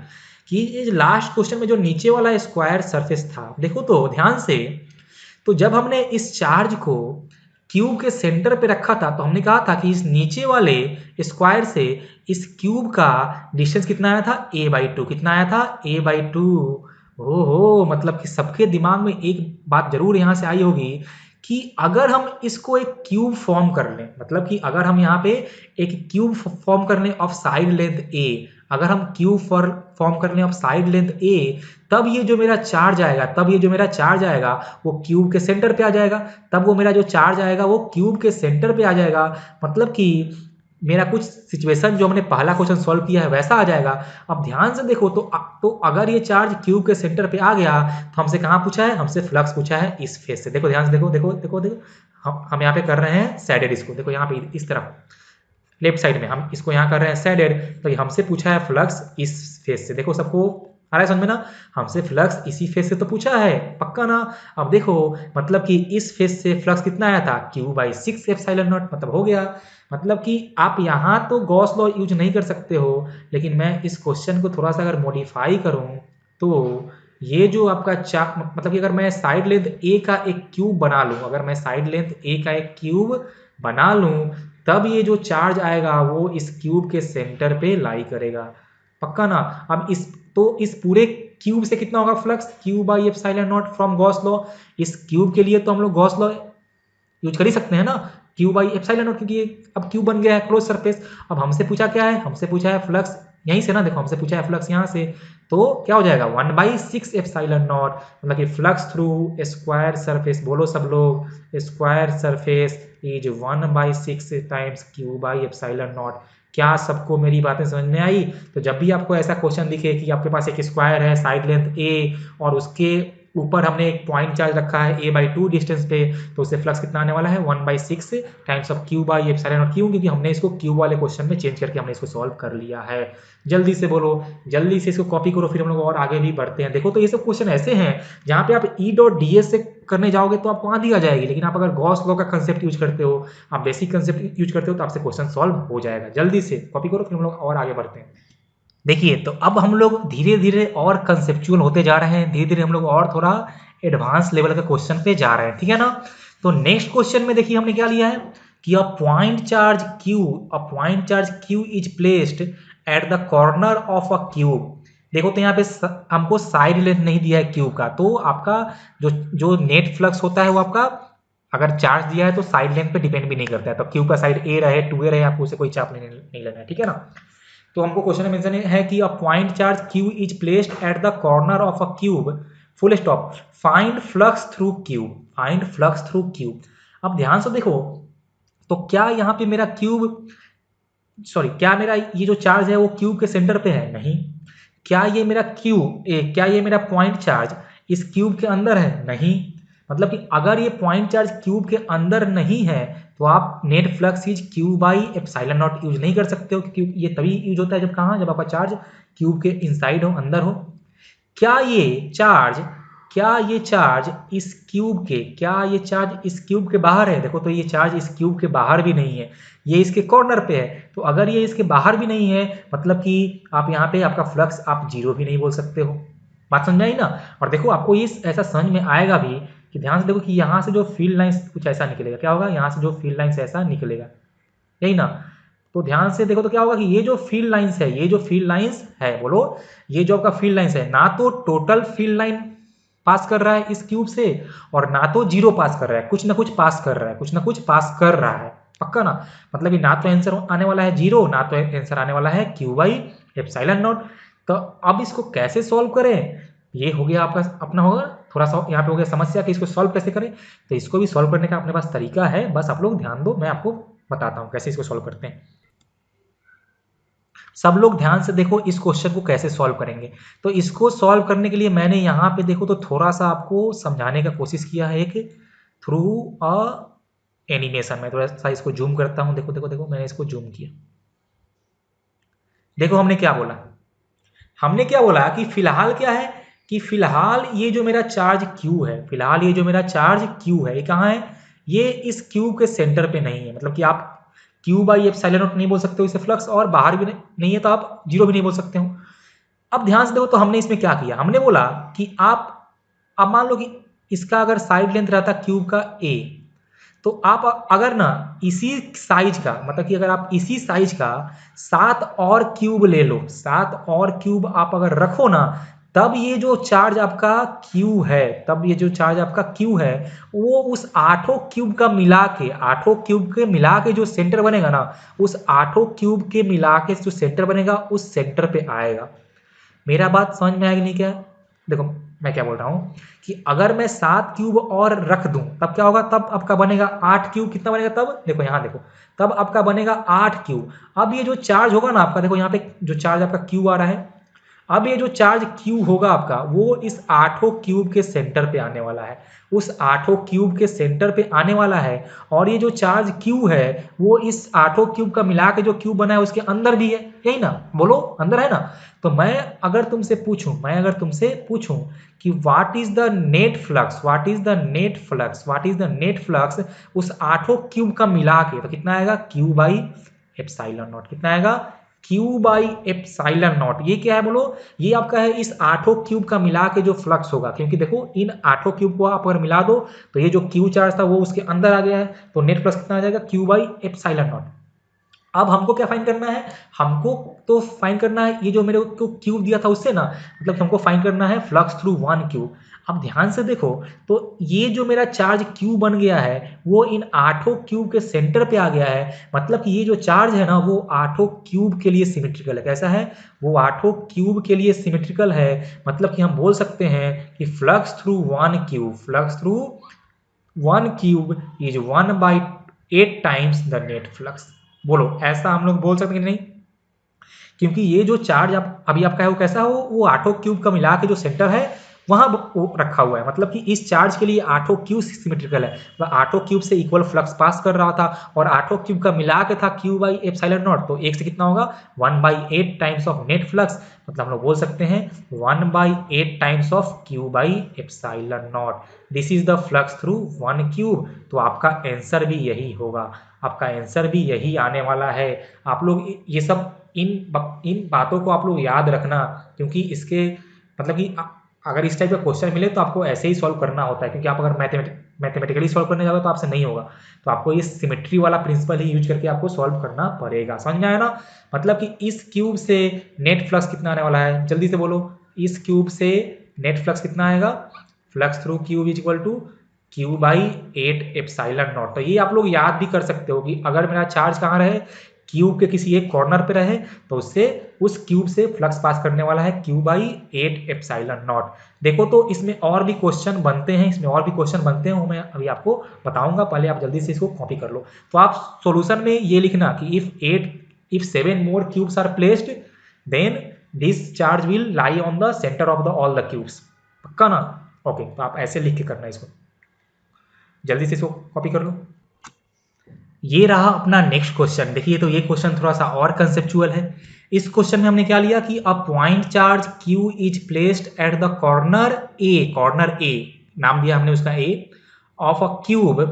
कि ये लास्ट क्वेश्चन में जो नीचे वाला स्क्वायर सरफेस था, देखो तो ध्यान से, तो जब हमने इस चार्ज को क्यूब के सेंटर पे रखा था तो हमने कहा था कि इस नीचे वाले स्क्वायर से इस क्यूब का डिस्टेंस कितना आया था, a/2। कितना आया था, a/2। ओहो, मतलब कि सबके दिमाग में एक बात जरूर यहाँ से आई होगी कि अगर हम इसको एक क्यूब फॉर्म कर लें, मतलब कि अगर हम यहाँ पे एक क्यूब फॉर्म कर लें ऑफ साइड लेंथ a, अगर हम क्यूब फॉर्म कर लें ऑफ साइड लेंथ a, तब ये जो मेरा चार्ज आएगा वो क्यूब के सेंटर पे आ जाएगा। तब वो मेरा जो चार्ज आएगा वो क्यूब के सेंटर पे आ जाएगा, मतलब कि मेरा कुछ सिचुएशन जो हमने पहला क्वेश्चन सॉल्व किया है वैसा आ जाएगा। अब ध्यान से देखो तो अगर ये चार्ज क्यूब के सेंटर पे आ गया तो हमसे कहाँ पूछा है, हमसे फ्लक्स पूछा है इस फेस से। देखो ध्यान से, देखो देखो देखो देखो, हम यहाँ पे कर रहे हैं सैडेड, इसको देखो यहाँ पे इस तरफ लेफ्ट साइड में हम इसको यहाँ कर रहे हैं सैडेड, तो ये हमसे पूछा है फ्लक्स इस फेस से। देखो सबको आ रहा है समझ में ना, हमसे फ्लक्स इसी फेस से तो पूछा है, पक्का ना। अब देखो मतलब कि इस फेस से फ्लक्स कितना आया था, Q/6 एप्सिलॉन नॉट, मतलब हो गया। मतलब कि आप यहाँ तो गॉस लॉ यूज नहीं कर सकते हो, लेकिन मैं इस क्वेश्चन को थोड़ा सा अगर मॉडिफाई करूँ तो ये जो आपका मतलब कि अगर मैं साइड लेंथ ए का एक क्यूब बना लूँ, अगर मैं साइड लेंथ ए का एक क्यूब बना लूँ, तब ये जो चार्ज आएगा वो इस क्यूब के सेंटर पे लाई करेगा, पक्का ना। अब इस पूरे क्यूब से कितना होगा flux, Q/ε0 from Gauss law. इस क्यूब के लिए तो हम लोग गॉस लॉ यूज कर ही सकते हैं ना, Q/ε0, क्योंकि अब क्यूब बन गया है क्लोज सरफेस। अब हमसे पूछा क्या है, हमसे पूछा है फ्लक्स यहीं से ना, देखो हमसे पूछा है फ्लक्स यहाँ से, तो क्या हो जाएगा 1/6 एप्सिलॉन नॉट, मतलब कि फ्लक्स थ्रू स्क्वायर सरफेस, बोलो सब लोग, square surface is 1/6 times Q/ε0। क्या सबको मेरी बातें समझ में आई? तो जब भी आपको ऐसा क्वेश्चन दिखे कि आपके पास एक स्क्वायर है साइड लेंथ a और उसके ऊपर हमने एक पॉइंट चार्ज रखा है a/2 डिस्टेंस पे, तो उससे फ्लक्स कितना आने वाला है 1/6 टाइम्स ऑफ Q/ε0। क्यों? क्योंकि हमने इसको क्यूब वाले क्वेश्चन में चेंज करके हमने इसको सॉल्व कर लिया है। जल्दी से बोलो, जल्दी से इसको कॉपी करो, फिर हम लोग और आगे भी बढ़ते हैं। देखो तो ये सब क्वेश्चन ऐसे हैं जहाँ पे आप E.ds से करने जाओगे तो आपको आंधी आ जाएगी, लेकिन आप अगर गॉस लॉ का कंसेप्ट यूज करते हो, आप बेसिक कंसेप्ट यूज करते हो, तो आपसे क्वेश्चन सॉल्व हो जाएगा। जल्दी से कॉपी करो, फिर हम लोग और आगे बढ़ते हैं। देखिए तो अब हम लोग धीरे धीरे और कंसेप्चुअल होते जा रहे हैं, धीरे धीरे हम लोग और थोड़ा एडवांस लेवल के क्वेश्चन पे जा रहे हैं, ठीक है ना। तो नेक्स्ट क्वेश्चन में देखिए हमने क्या लिया है कि a point charge Q is placed at the corner of a cube. देखो तो यहाँ पे हमको साइड लेंथ नहीं दिया है क्यूब का, तो आपका जो जो नेट फ्लक्स होता है वो आपका अगर चार्ज दिया है तो साइड लेंथ पे डिपेंड भी नहीं करता है, तो क्यूब का साइड ए रहे 2a रहे, आपको उसे कोई चाप नहीं लेना है, ठीक है ना। तो हमको क्वेश्चन में मेंशन है कि a point charge Q is placed at the corner of a cube, full stop, find flux through cube. अब ध्यान से देखो तो क्या यहाँ पे मेरा क्या मेरा ये जो चार्ज है वो क्यूब के सेंटर पे है? नहीं। क्या ये मेरा पॉइंट चार्ज इस क्यूब के अंदर है? नहीं। मतलब कि अगर ये पॉइंट चार्ज क्यूब के अंदर नहीं है तो आप net flux is Q/ε0 use नहीं कर सकते हो, क्योंकि ये तभी यूज होता है जब आपका चार्ज क्यूब के इनसाइड हो, अंदर हो। क्या ये चार्ज इस क्यूब के बाहर है? देखो तो ये चार्ज इस क्यूब के बाहर भी नहीं है, ये इसके कॉर्नर पे है। तो अगर ये इसके बाहर भी नहीं है मतलब कि आप यहाँ पे आपका फ्लक्स आप जीरो भी नहीं बोल सकते हो। बात समझ आई ना। और देखो आपको ये ऐसा समझ में आएगा भी कि ध्यान से देखो कि यहाँ से जो फील्ड लाइंस कुछ ऐसा निकलेगा, क्या होगा, यहाँ से जो फील्ड लाइंस ऐसा निकलेगा, यही ना। तो ध्यान से देखो तो क्या होगा कि ये जो फील्ड लाइंस है बोलो, ये जो आपका फील्ड लाइंस है, ना तो टोटल फील्ड लाइन पास कर रहा है इस क्यूब से और ना तो जीरो पास कर रहा है, कुछ ना कुछ पास कर रहा है, पक्का ना। मतलब ना तो आंसर आने वाला है जीरो, ना तो आंसर आने वाला है Q/ε0। तो अब इसको कैसे सॉल्व करें, ये हो गया आपका अपना होगा थोड़ा सा यहाँ पे हो गया समस्या कि इसको सॉल्व कैसे करें। तो इसको भी सॉल्व करने का अपने पास तरीका है, बस आप लोग ध्यान दो, मैं आपको बताता हूँ कैसे इसको सॉल्व करते हैं। सब लोग ध्यान से देखो इस क्वेश्चन को कैसे सॉल्व करेंगे। तो इसको सॉल्व करने के लिए मैंने यहाँ पे देखो तो थोड़ा सा आपको समझाने का कोशिश किया है एक थ्रू अ एनिमेशन। मैं थोड़ा सा इसको जूम करता हूँ, देखो देखो देखो मैंने इसको जूम किया। देखो हमने क्या बोला कि फिलहाल क्या है कि फिलहाल ये जो मेरा चार्ज Q है, ये कहाँ है, ये इस क्यूब के सेंटर पे नहीं है। मतलब कि आप क्यू बाई एप्सिलॉन नॉट नहीं बोल सकते हो इसे फ्लक्स, और बाहर भी नहीं है तो आप जीरो भी नहीं बोल सकते हो। अब ध्यान से देखो तो हमने इसमें क्या किया, हमने बोला कि आप अब मान लो कि इसका अगर साइड लेंथ रहता क्यूब का ए, तो आप अगर ना इसी साइज का, मतलब कि अगर आप इसी साइज का 7 और क्यूब ले लो, 7 और क्यूब आप अगर रखो ना, तब ये जो चार्ज आपका क्यू है, तब ये जो चार्ज आपका क्यू है वो उस 8 क्यूब का मिला के, 8 क्यूब के मिला के जो सेंटर बनेगा ना, उस 8 क्यूब के मिला के जो सेंटर बनेगा उस सेंटर पे आएगा। मेरा बात समझ में आएगी नहीं क्या? देखो मैं क्या बोल रहा हूँ कि अगर मैं 7 क्यूब और रख दूं तब क्या होगा, तब आपका बनेगा 8 क्यूब। कितना बनेगा तब, देखो यहाँ देखो, तब आपका बनेगा 8 क्यूब। अब ये जो चार्ज होगा ना आपका, देखो यहाँ पे जो चार्ज आपका क्यू आ रहा है, अब ये जो चार्ज क्यू होगा आपका वो इस 8 क्यूब के सेंटर पे आने वाला है, उस 8 क्यूब के सेंटर पे आने वाला है। और ये जो चार्ज क्यू है वो इस 8 क्यूब का मिला के जो क्यूब बना है उसके अंदर भी है, यही ना, बोलो अंदर है ना। तो मैं अगर तुमसे पूछूं कि what is the net flux, what is the net flux, what is the net flux उस 8 क्यूब का मिला के, तो कितना आएगा, क्यू बाई एप्सिलॉन नॉट। कितना आएगा, क्यू बाई एप्सिलॉन नॉट। ये क्या है बोलो, ये आपका है इस 8 क्यूब का मिला के जो फ्लक्स होगा, क्योंकि देखो इन 8 क्यूब को आप अगर मिला दो तो ये जो क्यू चार्ज था वो उसके अंदर आ गया है, तो नेट फ्लक्स कितना आ जाएगा, क्यू बाई एप्सिलॉन नॉट। अब हमको क्या फाइंड करना है, हमको तो फाइंड करना है ये जो मेरे को क्यूब दिया था उससे ना, मतलब हमको फाइंड करना है फ्लक्स थ्रू 1 क्यूब। अब ध्यान से देखो तो ये जो मेरा चार्ज क्यू बन गया है वो इन 8 क्यूब के सेंटर पे आ गया है, मतलब कि ये जो चार्ज है ना वो 8 क्यूब के लिए सिमेट्रिकल है। कैसा है, वो 8 क्यूब के लिए सिमेट्रिकल है, मतलब कि हम बोल सकते हैं कि flux through 1 cube, flux through 1 cube is 1/8 times the net flux. बोलो ऐसा हम लोग बोल सकते हैं कि नहीं, क्योंकि ये जो चार्ज आप अभी आपका है वो कैसा हो, वो 8 क्यूब का मिला के जो सेंटर है वहां वो रखा हुआ है, मतलब कि इस चार्ज के लिए 8 क्यूब सिमेट्रिकल है, वह 8 क्यूब से इक्वल फ्लक्स पास कर रहा था, और 8 क्यूब का मिला के था क्यू बाई एप्सिलॉन नॉट, तो एक से कितना होगा 1/8 टाइम्स ऑफ नेट फ्लक्स, मतलब हम लोग बोल सकते हैं 1/8 times of Q by epsilon not. This is the flux through 1 cube. तो आपका आंसर भी यही होगा, आपका आंसर भी यही आने वाला है। आप लोग ये सब इन बातों को आप लोग याद रखना, क्योंकि इसके मतलब कि अगर इस टाइप का क्वेश्चन मिले तो आपको ऐसे ही सॉल्व करना होता है, क्योंकि आप अगर मैथमेटिकली सॉल्व करने जाओगे तो आपसे नहीं होगा, तो आपको ये सिमेट्री वाला प्रिंसिपल ही यूज करके आपको सॉल्व करना पड़ेगा। समझ में आया ना, मतलब कि इस क्यूब से नेट फ्लक्स कितना आने वाला है, जल्दी से बोलो, इस क्यूब से नेट फ्लक्स कितना आएगा, flux through cube is equal to Q by 8 epsilon not. तो ये आप लोग याद भी कर सकते हो कि अगर मेरा चार्ज कहाँ रहे, क्यूब के किसी एक कॉर्नर पे रहे, तो उससे उस क्यूब से फ्लक्स पास करने वाला है क्यू बाई 8 एप्सिलॉन नॉट। देखो तो इसमें और भी क्वेश्चन बनते हैं, इसमें और भी क्वेश्चन बनते हैं, वो मैं अभी आपको बताऊंगा, पहले आप जल्दी से इसको कॉपी कर लो। तो आप सॉल्यूशन में ये लिखना कि if 7 more cubes are placed then this charge will lie on the centre of the all the cubes. पक्का ना? ओके, तो आप ऐसे लिख के करना इसको, जल्दी से इसको कॉपी कर लो। ये रहा अपना नेक्स्ट क्वेश्चन। देखिए तो ये क्वेश्चन थोड़ा सा और कंसेप्चुअल है। इस क्वेश्चन में हमने क्या लिया कि a point charge Q is placed at the corner A, नाम दिया हमने उसका A, of a cube,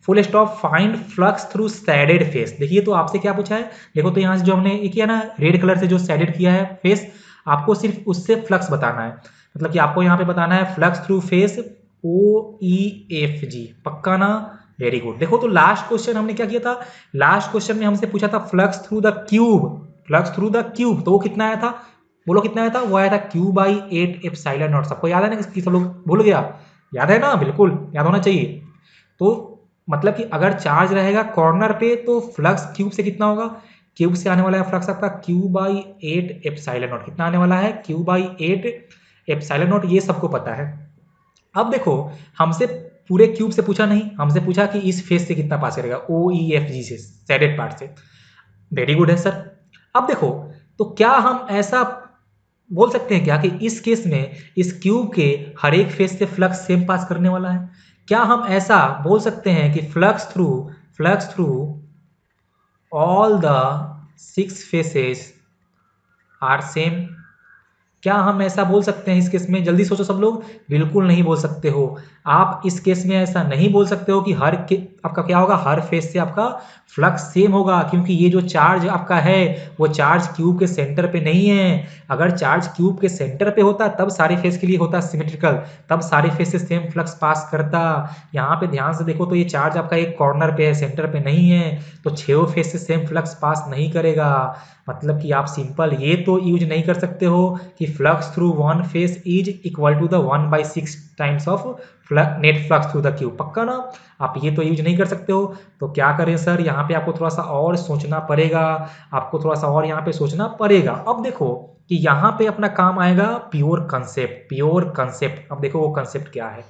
full stop, find flux through shaded face. देखिए तो आपसे क्या पूछा है, देखो तो यहाँ से जो हमने ये किया ना, रेड कलर से जो सैडेड किया है फेस, आपको सिर्फ उससे फ्लक्स बताना है, मतलब कि आपको यहाँ पे बताना है फ्लक्स थ्रू फेस OEFG। पक्का ना? Very good. देखो तो लास्ट क्वेश्चन हमने क्या किया था, लास्ट क्वेश्चन में हमसे पूछा था flux through the cube, flux through the cube, तो वो कितना आया था, बोलो कितना आया था, वो आया था क्यू बाई 8 एप्सिलॉन नॉट। सबको याद है ना, कि सब लोग भूल गया, याद है ना, बिल्कुल याद होना चाहिए। तो मतलब कि अगर चार्ज रहेगा कॉर्नर पे तो फ्लक्स क्यूब से कितना होगा, क्यूब से आने वाला है फ्लक्स आपका क्यू बाई 8 एप्सिलॉन नॉट। कितना आने वाला है, क्यू बाई 8 एप्सिलॉन नॉट, ये सबको पता है। अब देखो हमसे पूरे क्यूब से पूछा नहीं, हमसे पूछा कि इस फेस से कितना पास करेगा, OEFG से, सैडेड पार्ट से। वेरी गुड है सर। अब देखो तो क्या हम ऐसा बोल सकते हैं क्या कि इस केस में इस क्यूब के हर एक फेस से फ्लक्स सेम पास करने वाला है? क्या हम ऐसा बोल सकते हैं कि flux through all the 6 faces are same? क्या हम ऐसा बोल सकते हैं इस केस में? जल्दी सोचो सब लोग। बिल्कुल नहीं बोल सकते हो। आप इस केस में ऐसा नहीं बोल सकते हो कि आपका क्या होगा, हर फेस से आपका फ्लक्स सेम होगा, क्योंकि ये जो चार्ज आपका है वो चार्ज क्यूब के सेंटर पे नहीं है। अगर चार्ज क्यूब के सेंटर पे होता तब सारे फेस के लिए होता सिमेट्रिकल, तब सारे फेस से सेम फ्लक्स पास करता। यहाँ पे ध्यान से देखो तो ये चार्ज आपका एक कॉर्नर पे है, सेंटर पे नहीं है, तो छह फेस से सेम फ्लक्स पास नहीं करेगा। मतलब कि आप सिंपल ये तो यूज नहीं कर सकते हो कि flux through one face is equal to the 1/6 times of net flux through the cube. पक्का ना? आप ये तो यूज नहीं कर सकते हो। तो क्या करें सर, यहाँ पे आपको थोड़ा सा और सोचना पड़ेगा, आपको थोड़ा सा और यहाँ पे सोचना पड़ेगा। अब देखो कि यहाँ पे अपना काम आएगा प्योर कंसेप्ट। प्योर कंसेप्ट, अब देखो वो कंसेप्ट क्या है।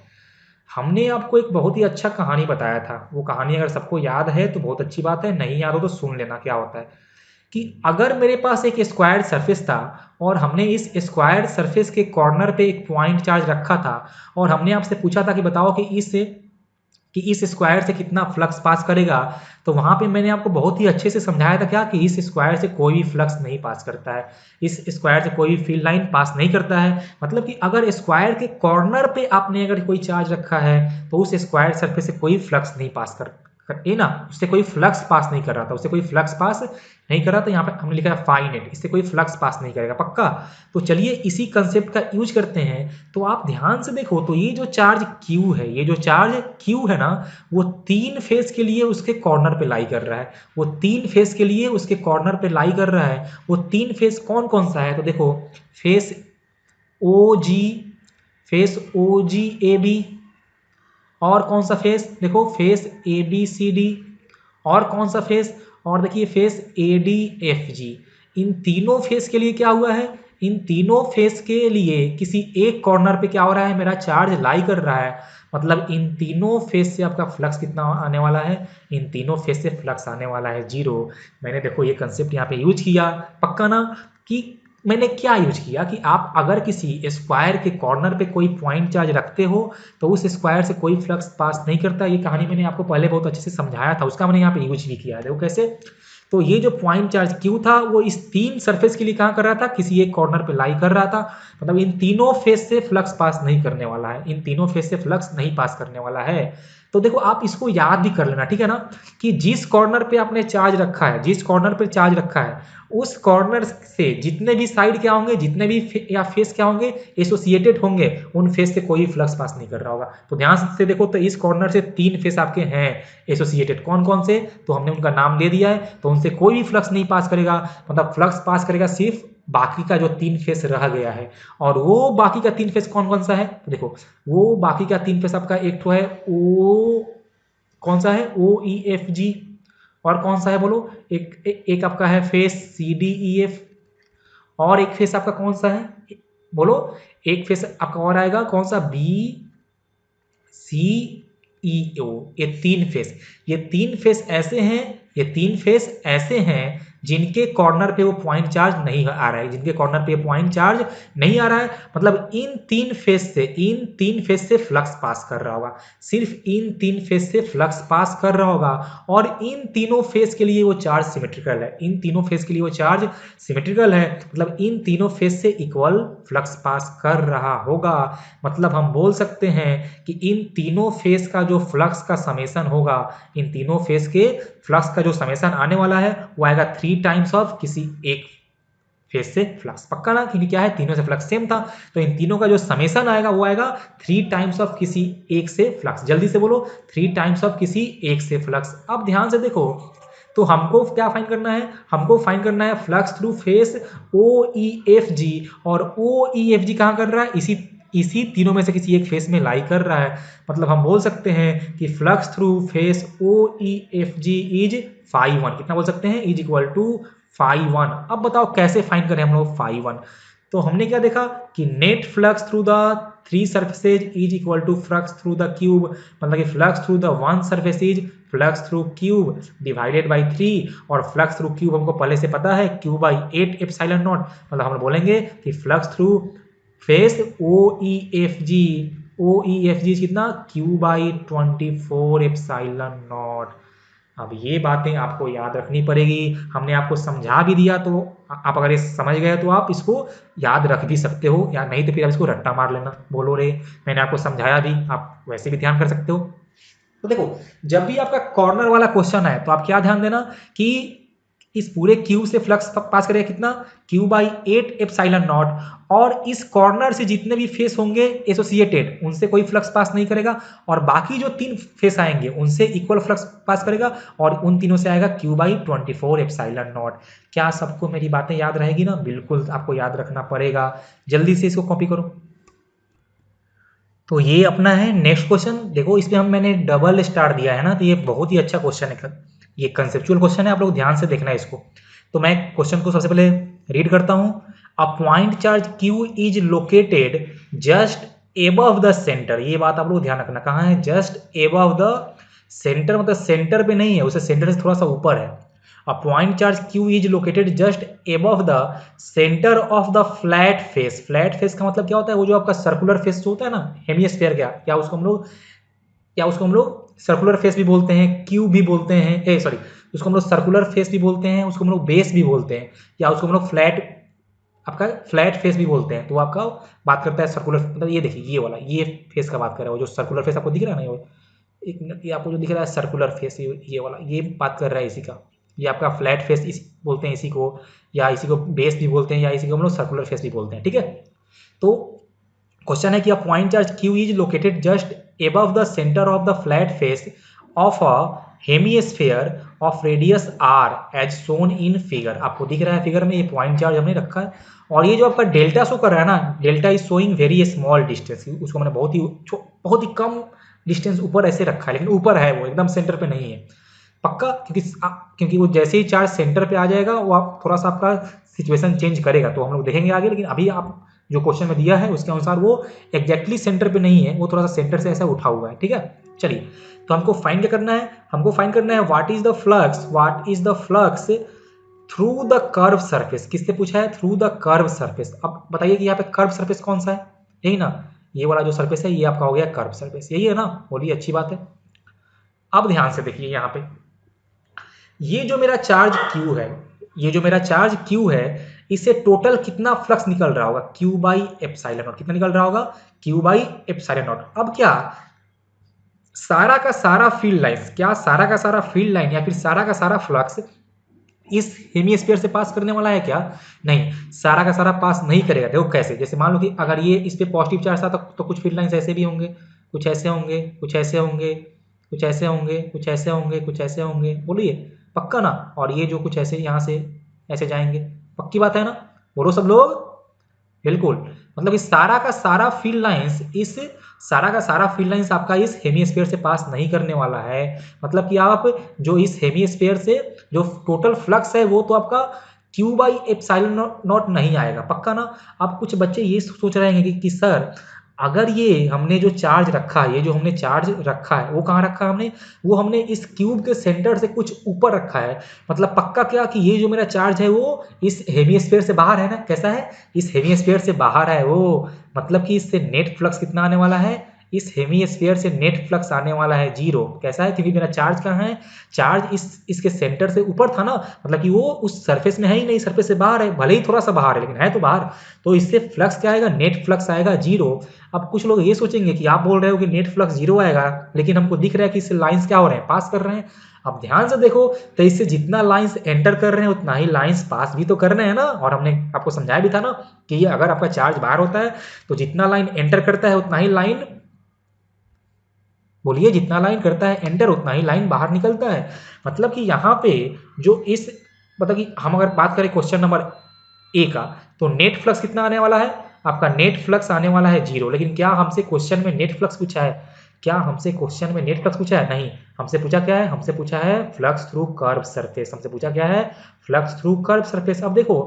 हमने आपको एक बहुत ही अच्छा कहानी बताया था, वो कहानी अगर सबको याद है तो बहुत अच्छी बात है, नहीं याद हो तो सुन लेना क्या होता है। कि अगर मेरे पास एक स्क्वायर सरफेस था और हमने इस स्क्वायर सरफेस के कॉर्नर पे एक पॉइंट चार्ज रखा था, और हमने आपसे पूछा था कि बताओ कि इस स्क्वायर से कितना फ्लक्स पास करेगा, तो वहां पे मैंने आपको बहुत ही अच्छे से समझाया था क्या कि इस स्क्वायर से कोई भी फ्लक्स नहीं पास करता है, इस स्क्वायर से कोई भी फील्ड लाइन पास नहीं करता है। मतलब कि अगर स्क्वायर के कॉर्नर पे आपने अगर कोई चार्ज रखा है तो उस स्क्वायर सरफेस से कोई फ्लक्स नहीं पास ये ना, उससे कोई फ्लक्स पास नहीं कर रहा था, उससे कोई फ्लक्स पास नहीं कर रहा था। यहाँ पे हमने लिखा है फाइनाइट, इससे कोई फ्लक्स पास नहीं करेगा। पक्का? तो चलिए इसी कंसेप्ट का यूज करते हैं। तो आप ध्यान से देखो तो ये जो चार्ज Q है, ये जो चार्ज Q है ना, वो तीन फेस के लिए उसके कॉर्नर पे लाई कर रहा है। वो तीन फेस के लिए उसके कॉर्नर पे लाई कर रहा है। वो तीन फेस कौन कौन सा है? तो देखो, face O G, face O G A B, और कौन सा फेस? देखो face A B C D, और कौन सा फेस? और देखिए face A D F G. इन तीनों फेस के लिए क्या हुआ है? इन तीनों फेस के लिए किसी एक कॉर्नर पे क्या हो रहा है? मेरा चार्ज लाई कर रहा है। मतलब इन तीनों फेस से आपका फ्लक्स कितना आने वाला है? इन तीनों फेस से फ्लक्स आने वाला है 0। मैंने देखो ये कंसेप्ट यहाँ पे यूज किया। पक्का ना? कि मैंने क्या यूज किया कि आप अगर किसी स्क्वायर के कॉर्नर पे कोई पॉइंट चार्ज रखते हो तो उस स्क्वायर से कोई फ्लक्स पास नहीं करता। ये कहानी मैंने आपको पहले बहुत अच्छे से समझाया था, उसका मैंने यहाँ पे यूज भी किया है। देखो कैसे। तो ये जो पॉइंट चार्ज क्यू था वो इस तीन सरफेस के लिए कहाँ कर रहा था? किसी एक कॉर्नर पे लाई कर रहा था। मतलब इन तीनों फेस से फ्लक्स पास नहीं करने वाला है, इन तीनों फेस से फ्लक्स नहीं पास करने वाला है। तो देखो आप इसको याद भी कर लेना, ठीक है ना, कि जिस कॉर्नर पे आपने चार्ज रखा है, जिस कॉर्नर पे चार्ज रखा है उस कॉर्नर से जितने भी साइड क्या होंगे, जितने भी या फेस क्या होंगे, एसोसिएटेड होंगे, उन फेस से कोई फ्लक्स पास नहीं कर रहा होगा। तो ध्यान से देखो तो इस कॉर्नर से तीन फेस आपके हैं एसोसिएटेड। कौन कौन से? तो हमने उनका नाम दे दिया है, तो उनसे कोई भी फ्लक्स नहीं पास करेगा। मतलब फ्लक्स पास करेगा सिर्फ बाकी का जो तीन फेस रह गया है। और वो बाकी का तीन फेस कौन कौन सा है? तो देखो वो बाकी का तीन फेस आपका एक तो है ओ, कौन सा है? O E F G. और कौन सा है बोलो? एक आपका है face C D E F. और एक फेस आपका कौन सा है बोलो? एक फेस आपका और आएगा कौन सा? बी सी ई ओ। ये तीन फेस ऐसे हैं जिनके कॉर्नर पे वो पॉइंट चार्ज नहीं आ रहा है, जिनके कॉर्नर पे पॉइंट चार्ज नहीं आ रहा है। मतलब इन तीन फेस से फ्लक्स पास कर रहा होगा, सिर्फ इन तीन फेस से फ्लक्स पास कर रहा होगा। और इन तीनों फेस के लिए वो चार्ज सिमेट्रिकल है, इन तीनों फेस के लिए वो चार्ज सिमेट्रिकल है। मतलब इन तीनों फेस से इक्वल फ्लक्स पास कर रहा होगा। मतलब हम बोल सकते हैं कि इन तीनों फेस का जो फ्लक्स का समेशन होगा, इन तीनों फेस के फ्लक्स का जो समेशन आने वाला है वो आएगा 3 टाइम्स ऑफ किसी एक फेस से फ्लक्स। पक्का ना? क्योंकि क्या है, तीनों से फ्लक्स सेम था, तो इन तीनों का जो समेशन आएगा वो आएगा 3 टाइम्स ऑफ किसी एक से फ्लक्स। जल्दी से बोलो, 3 टाइम्स ऑफ किसी एक से फ्लक्स। अब ध्यान से देखो तो हमको क्या फाइंड करना है? हमको फाइंड करना है flux through face O E F G. और ओ ई एफ जी कहाँ कर रहा है? इसी तीनों में से किसी एक फेस में लाई कर रहा है। मतलब हम बोल सकते हैं कि flux through face O E F G is φ1। कितना बोल सकते हैं? Is equal to φ1। अब बताओ कैसे फाइंड करें हम लोग φ1? तो हमने क्या देखा कि net flux through the three surfaces is equal to flux through the cube. मतलब कि flux through the one surface is flux through cube divided by 3। और फ्लक्स थ्रू क्यूब हमको पहले से पता है Q/8 एप्सिलॉन नॉट। मतलब हम बोलेंगे कि flux through face O E F जी कितना? Q/24 epsilon not. अब ये बातें आपको याद रखनी पड़ेगी। हमने आपको समझा भी दिया, तो आप अगर ये समझ गए तो आप इसको याद रख भी सकते हो, या नहीं तो फिर आप इसको रट्टा मार लेना, बोलो रे मैंने आपको समझाया भी, आप वैसे भी ध्यान कर सकते हो। तो देखो, जब भी आपका कॉर्नर वाला क्वेश्चन है तो आप क्या ध्यान देना कि इस पूरे क्यू से फ्लक्स पास करेगा कितना, क्यू बाई 8 एप्सिलॉन नॉट, और इस कॉर्नर से जितने भी फेस होंगे एसोसिएटेड उनसे कोई फ्लक्स पास नहीं करेगा, और बाकी जो 3 फेस आएंगे उनसे इक्वल फ्लक्स पास करेगा, और उन तीनों से आएगा क्यू बाई 24 एप्सिलॉन नॉट। क्या सबको मेरी बातें याद रहेगी ना? बिल्कुल आपको याद रखना पड़ेगा। जल्दी से इसको कॉपी करो। तो ये अपना है नेक्स्ट क्वेश्चन। देखो इसमें मैंने डबल स्टार दिया है ना, तो ये बहुत ही अच्छा क्वेश्चन है, ये कंसेप्चुअल क्वेश्चन है, आप लोग ध्यान से देखना है इसको। तो मैं क्वेश्चन को सबसे पहले रीड करता हूं। अ point charge q is located just above the centre. ये बात आप लोग ध्यान रखना, कहाँ है? जस्ट एबव द सेंटर, मतलब सेंटर पे नहीं है, उसे सेंटर से थोड़ा सा ऊपर है। A point charge q is located just above the center of the flat face। Flat face का मतलब क्या होता है? वो जो आपका सर्कुलर फेस जो होता है ना, हेमिस्फीयर, क्या उसको हम लोग सर्कुलर फेस भी बोलते हैं, क्यूब भी बोलते हैं, सॉरी, उसको हम लोग सर्कुलर फेस भी बोलते हैं, उसको हम लोग बेस भी बोलते हैं, या उसको हम लोग आपका फ्लैट फेस भी बोलते हैं। तो आपका बात करता है सर्कुलर, मतलब ये देखिए ये वाला, ये फेस का बात कर रहा है, वो जो सर्कुलर फेस आपको दिख रहा है ना, एक मिनट, ये आपको जो दिख रहा है सर्कुलर फेस, ये वाला, ये बात कर रहा है इसी का। ये आपका फ्लैट फेस इस बोलते हैं इसी को, या इसी को बेस भी बोलते हैं, या इसी को हम लोग सर्कुलर फेस भी बोलते हैं, ठीक है। तो क्वेश्चन है कि a point charge q is located just above the centre of the flat face of a hemisphere of radius R as shown in figure. आपको दिख रहा है फिगर में, ये पॉइंट चार्ज हमने रखा है, और ये जो आपका डेल्टा शो कर रहा है ना, delta is showing very small distance, उसको मैंने बहुत ही कम डिस्टेंस ऊपर ऐसे रखा है, लेकिन ऊपर है, वो एकदम सेंटर पे नहीं है पक्का, क्योंकि वो जैसे ही चार्ज सेंटर पे आ जाएगा वो आप थोड़ा सा आपका सिचुएशन चेंज करेगा, तो हम लोग देखेंगे आगे। लेकिन अभी आप जो क्वेश्चन में दिया है उसके अनुसार वो एग्जैक्टली सेंटर पे नहीं है, वो थोड़ा सा सेंटर से ऐसा उठा हुआ है, ठीक है। चलिए, तो हमको फाइंड क्या करना है? हमको फाइंड करना है what is the flux through the curve surface. किससे पूछा है? Through the curve surface. अब बताइए कि यहाँ पे कर्व सरफेस कौन सा है? यही ना, ये वाला जो सरफेस है ये आपका हो गया कर्व सरफेस, यही है ना? बोलिए, अच्छी बात है। अब ध्यान से देखिए यहाँ पे, ये जो मेरा चार्ज Q है, ये जो मेरा चार्ज Q है, इससे टोटल कितना फ्लक्स निकल रहा होगा? Q by epsilon naught. कितना निकल रहा होगा? Q by epsilon not. अब क्या सारा का सारा फील्ड लाइन, क्या सारा का सारा फील्ड लाइन या फिर सारा का सारा फ्लक्स इस हेमिस्फीयर से पास करने वाला है क्या? नहीं, सारा का सारा पास नहीं करेगा। देखो कैसे, जैसे मान लो कि अगर ये इस पे पॉजिटिव चार्ज था तो कुछ फील्ड लाइंस ऐसे भी होंगे, कुछ ऐसे होंगे, कुछ ऐसे होंगे, कुछ ऐसे होंगे, कुछ ऐसे होंगे, कुछ ऐसे होंगे, बोलिए पक्का ना? और ये जो कुछ ऐसे यहाँ से ऐसे जाएंगे, पक्की बात है ना? बोलो सब लोग। बिल्कुल, मतलब इस सारा का सारा फील्ड लाइंस, इस सारा का सारा फील्ड लाइंस आपका इस हेमिस्फीयर से पास नहीं करने वाला है। मतलब कि आप जो इस हेमिस्फीयर से जो टोटल फ्लक्स है वो तो आपका क्यू बाई एप्सिलॉन नॉट नहीं आएगा, पक्का ना? अब कुछ बच्चे ये सोच रहे हैं कि सर अगर ये हमने जो चार्ज रखा है, ये जो हमने चार्ज रखा है वो कहाँ रखा है हमने? वो हमने इस क्यूब के सेंटर से कुछ ऊपर रखा है। मतलब पक्का क्या कि ये जो मेरा चार्ज है वो इस हेमिस्फीयर से बाहर है ना? कैसा है? इस हेमिस्फीयर से बाहर है वो। मतलब कि इससे नेट फ्लक्स कितना आने वाला है? इस हेमिस्फीयर से नेट फ्लक्स आने वाला है 0। कैसा है? क्योंकि मेरा चार्ज कहाँ है? चार्ज इसके सेंटर से ऊपर था ना, मतलब कि वो उस सरफेस में है ही नहीं, सरफेस से बाहर है, भले ही थोड़ा सा बाहर है लेकिन है तो बाहर। तो इससे फ्लक्स क्या आएगा? नेट फ्लक्स आएगा 0। अब कुछ लोग ये सोचेंगे कि आप बोल रहे हो कि नेट फ्लक्स 0 आएगा, लेकिन हमको दिख रहा है कि इससे लाइंस क्या हो रहे हैं? पास कर रहे हैं। अब ध्यान से देखो, तो इससे जितना लाइंस एंटर कर रहे हैं उतना ही लाइंस पास भी तो कर रहे हैं ना। और हमने आपको समझाया भी था ना कि ये अगर आपका चार्ज बाहर होता है तो जितना लाइन एंटर करता है उतना ही लाइन, बोलिए, जितना लाइन करता है एंटर उतना ही लाइन बाहर निकलता है। मतलब कि यहाँ पे जो इस, मतलब कि हम अगर बात करें क्वेश्चन नंबर ए का, तो नेट फ्लक्स कितना आने वाला है? आपका नेट फ्लक्स आने वाला है 0। लेकिन क्या हमसे क्वेश्चन में नेट फ्लक्स पूछा है? क्या हमसे क्वेश्चन में नेट फ्लक्स पूछा है? नहीं, हमसे पूछा क्या है? हमसे पूछा है फ्लक्स थ्रू कर्व सरफेस। हमसे पूछा क्या है? Flux through curve surface. अब देखो,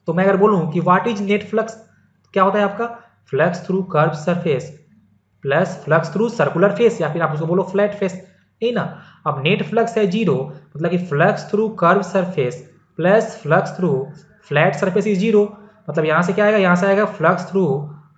तो मैं अगर बोलूं कि व्हाट इज नेट फ्लक्स, क्या होता है आपका? Flux through curve surface plus flux through circular face, या फिर आप उसको बोलो फ्लैट फेस, यही ना। अब नेट फ्लक्स है 0, मतलब कि flux through curve surface plus flux through flat surface is 0। मतलब यहां से क्या आएगा? यहां से आएगा flux through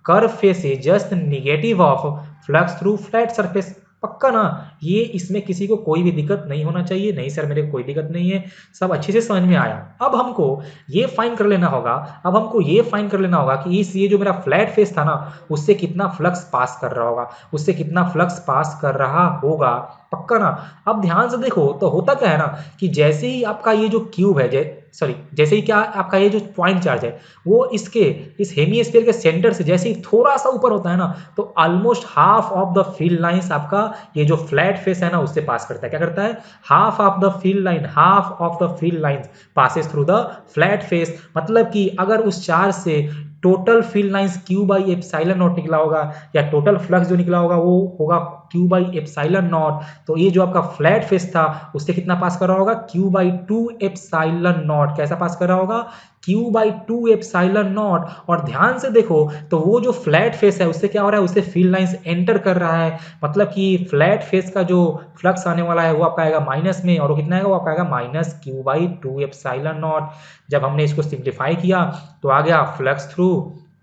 curve face is just negative of flux through flat surface. पक्का ना? ये इसमें किसी को कोई भी दिक्कत नहीं होना चाहिए। नहीं सर मेरे को कोई दिक्कत नहीं है, सब अच्छे से समझ में आया। अब हमको ये फाइंड कर लेना होगा, अब हमको ये फाइंड कर लेना होगा कि इस ये जो मेरा फ्लैट फेस था ना, उससे कितना फ्लक्स पास कर रहा होगा, उससे कितना फ्लक्स पास कर रहा होगा। पक्का ना? अब ध्यान से देखो तो होता क्या है ना कि जैसे ही आपका ये जो क्यूब है, सॉरी, जैसे ही क्या आपका ये जो पॉइंट चार्ज है वो इसके इस हेमिस्फीयर के सेंटर से जैसे ही थोड़ा सा ऊपर होता है ना, तो almost half of the field lines आपका ये जो फ्लैट फेस है ना उससे पास करता है। क्या करता है? Half of the field line, half of the field lines passes through the flat face. मतलब कि अगर उस चार्ज से total field lines Q by epsilon not निकला होगा, या टोटल फ्लक्स जो निकला होगा वो होगा क्यू बाई एप्सिलॉन नॉट, तो ये जो आपका फ्लैट फेस था उससे कितना पास कर रहा होगा? Q by 2 epsilon not. कैसा पास कर रहा होगा? Q by 2 epsilon naught. और ध्यान से देखो तो वो जो फ्लैट फेस है उससे क्या हो रहा है? उससे फील्ड लाइंस एंटर कर रहा है। मतलब कि फ्लैट फेस का जो फ्लक्स आने वाला है वो आपका आएगा माइनस में, और वो कितना आएगा? वो आपका आएगा minus Q by 2 epsilon not. जब हमने इसको सिंप्लीफाई किया तो आ गया flux through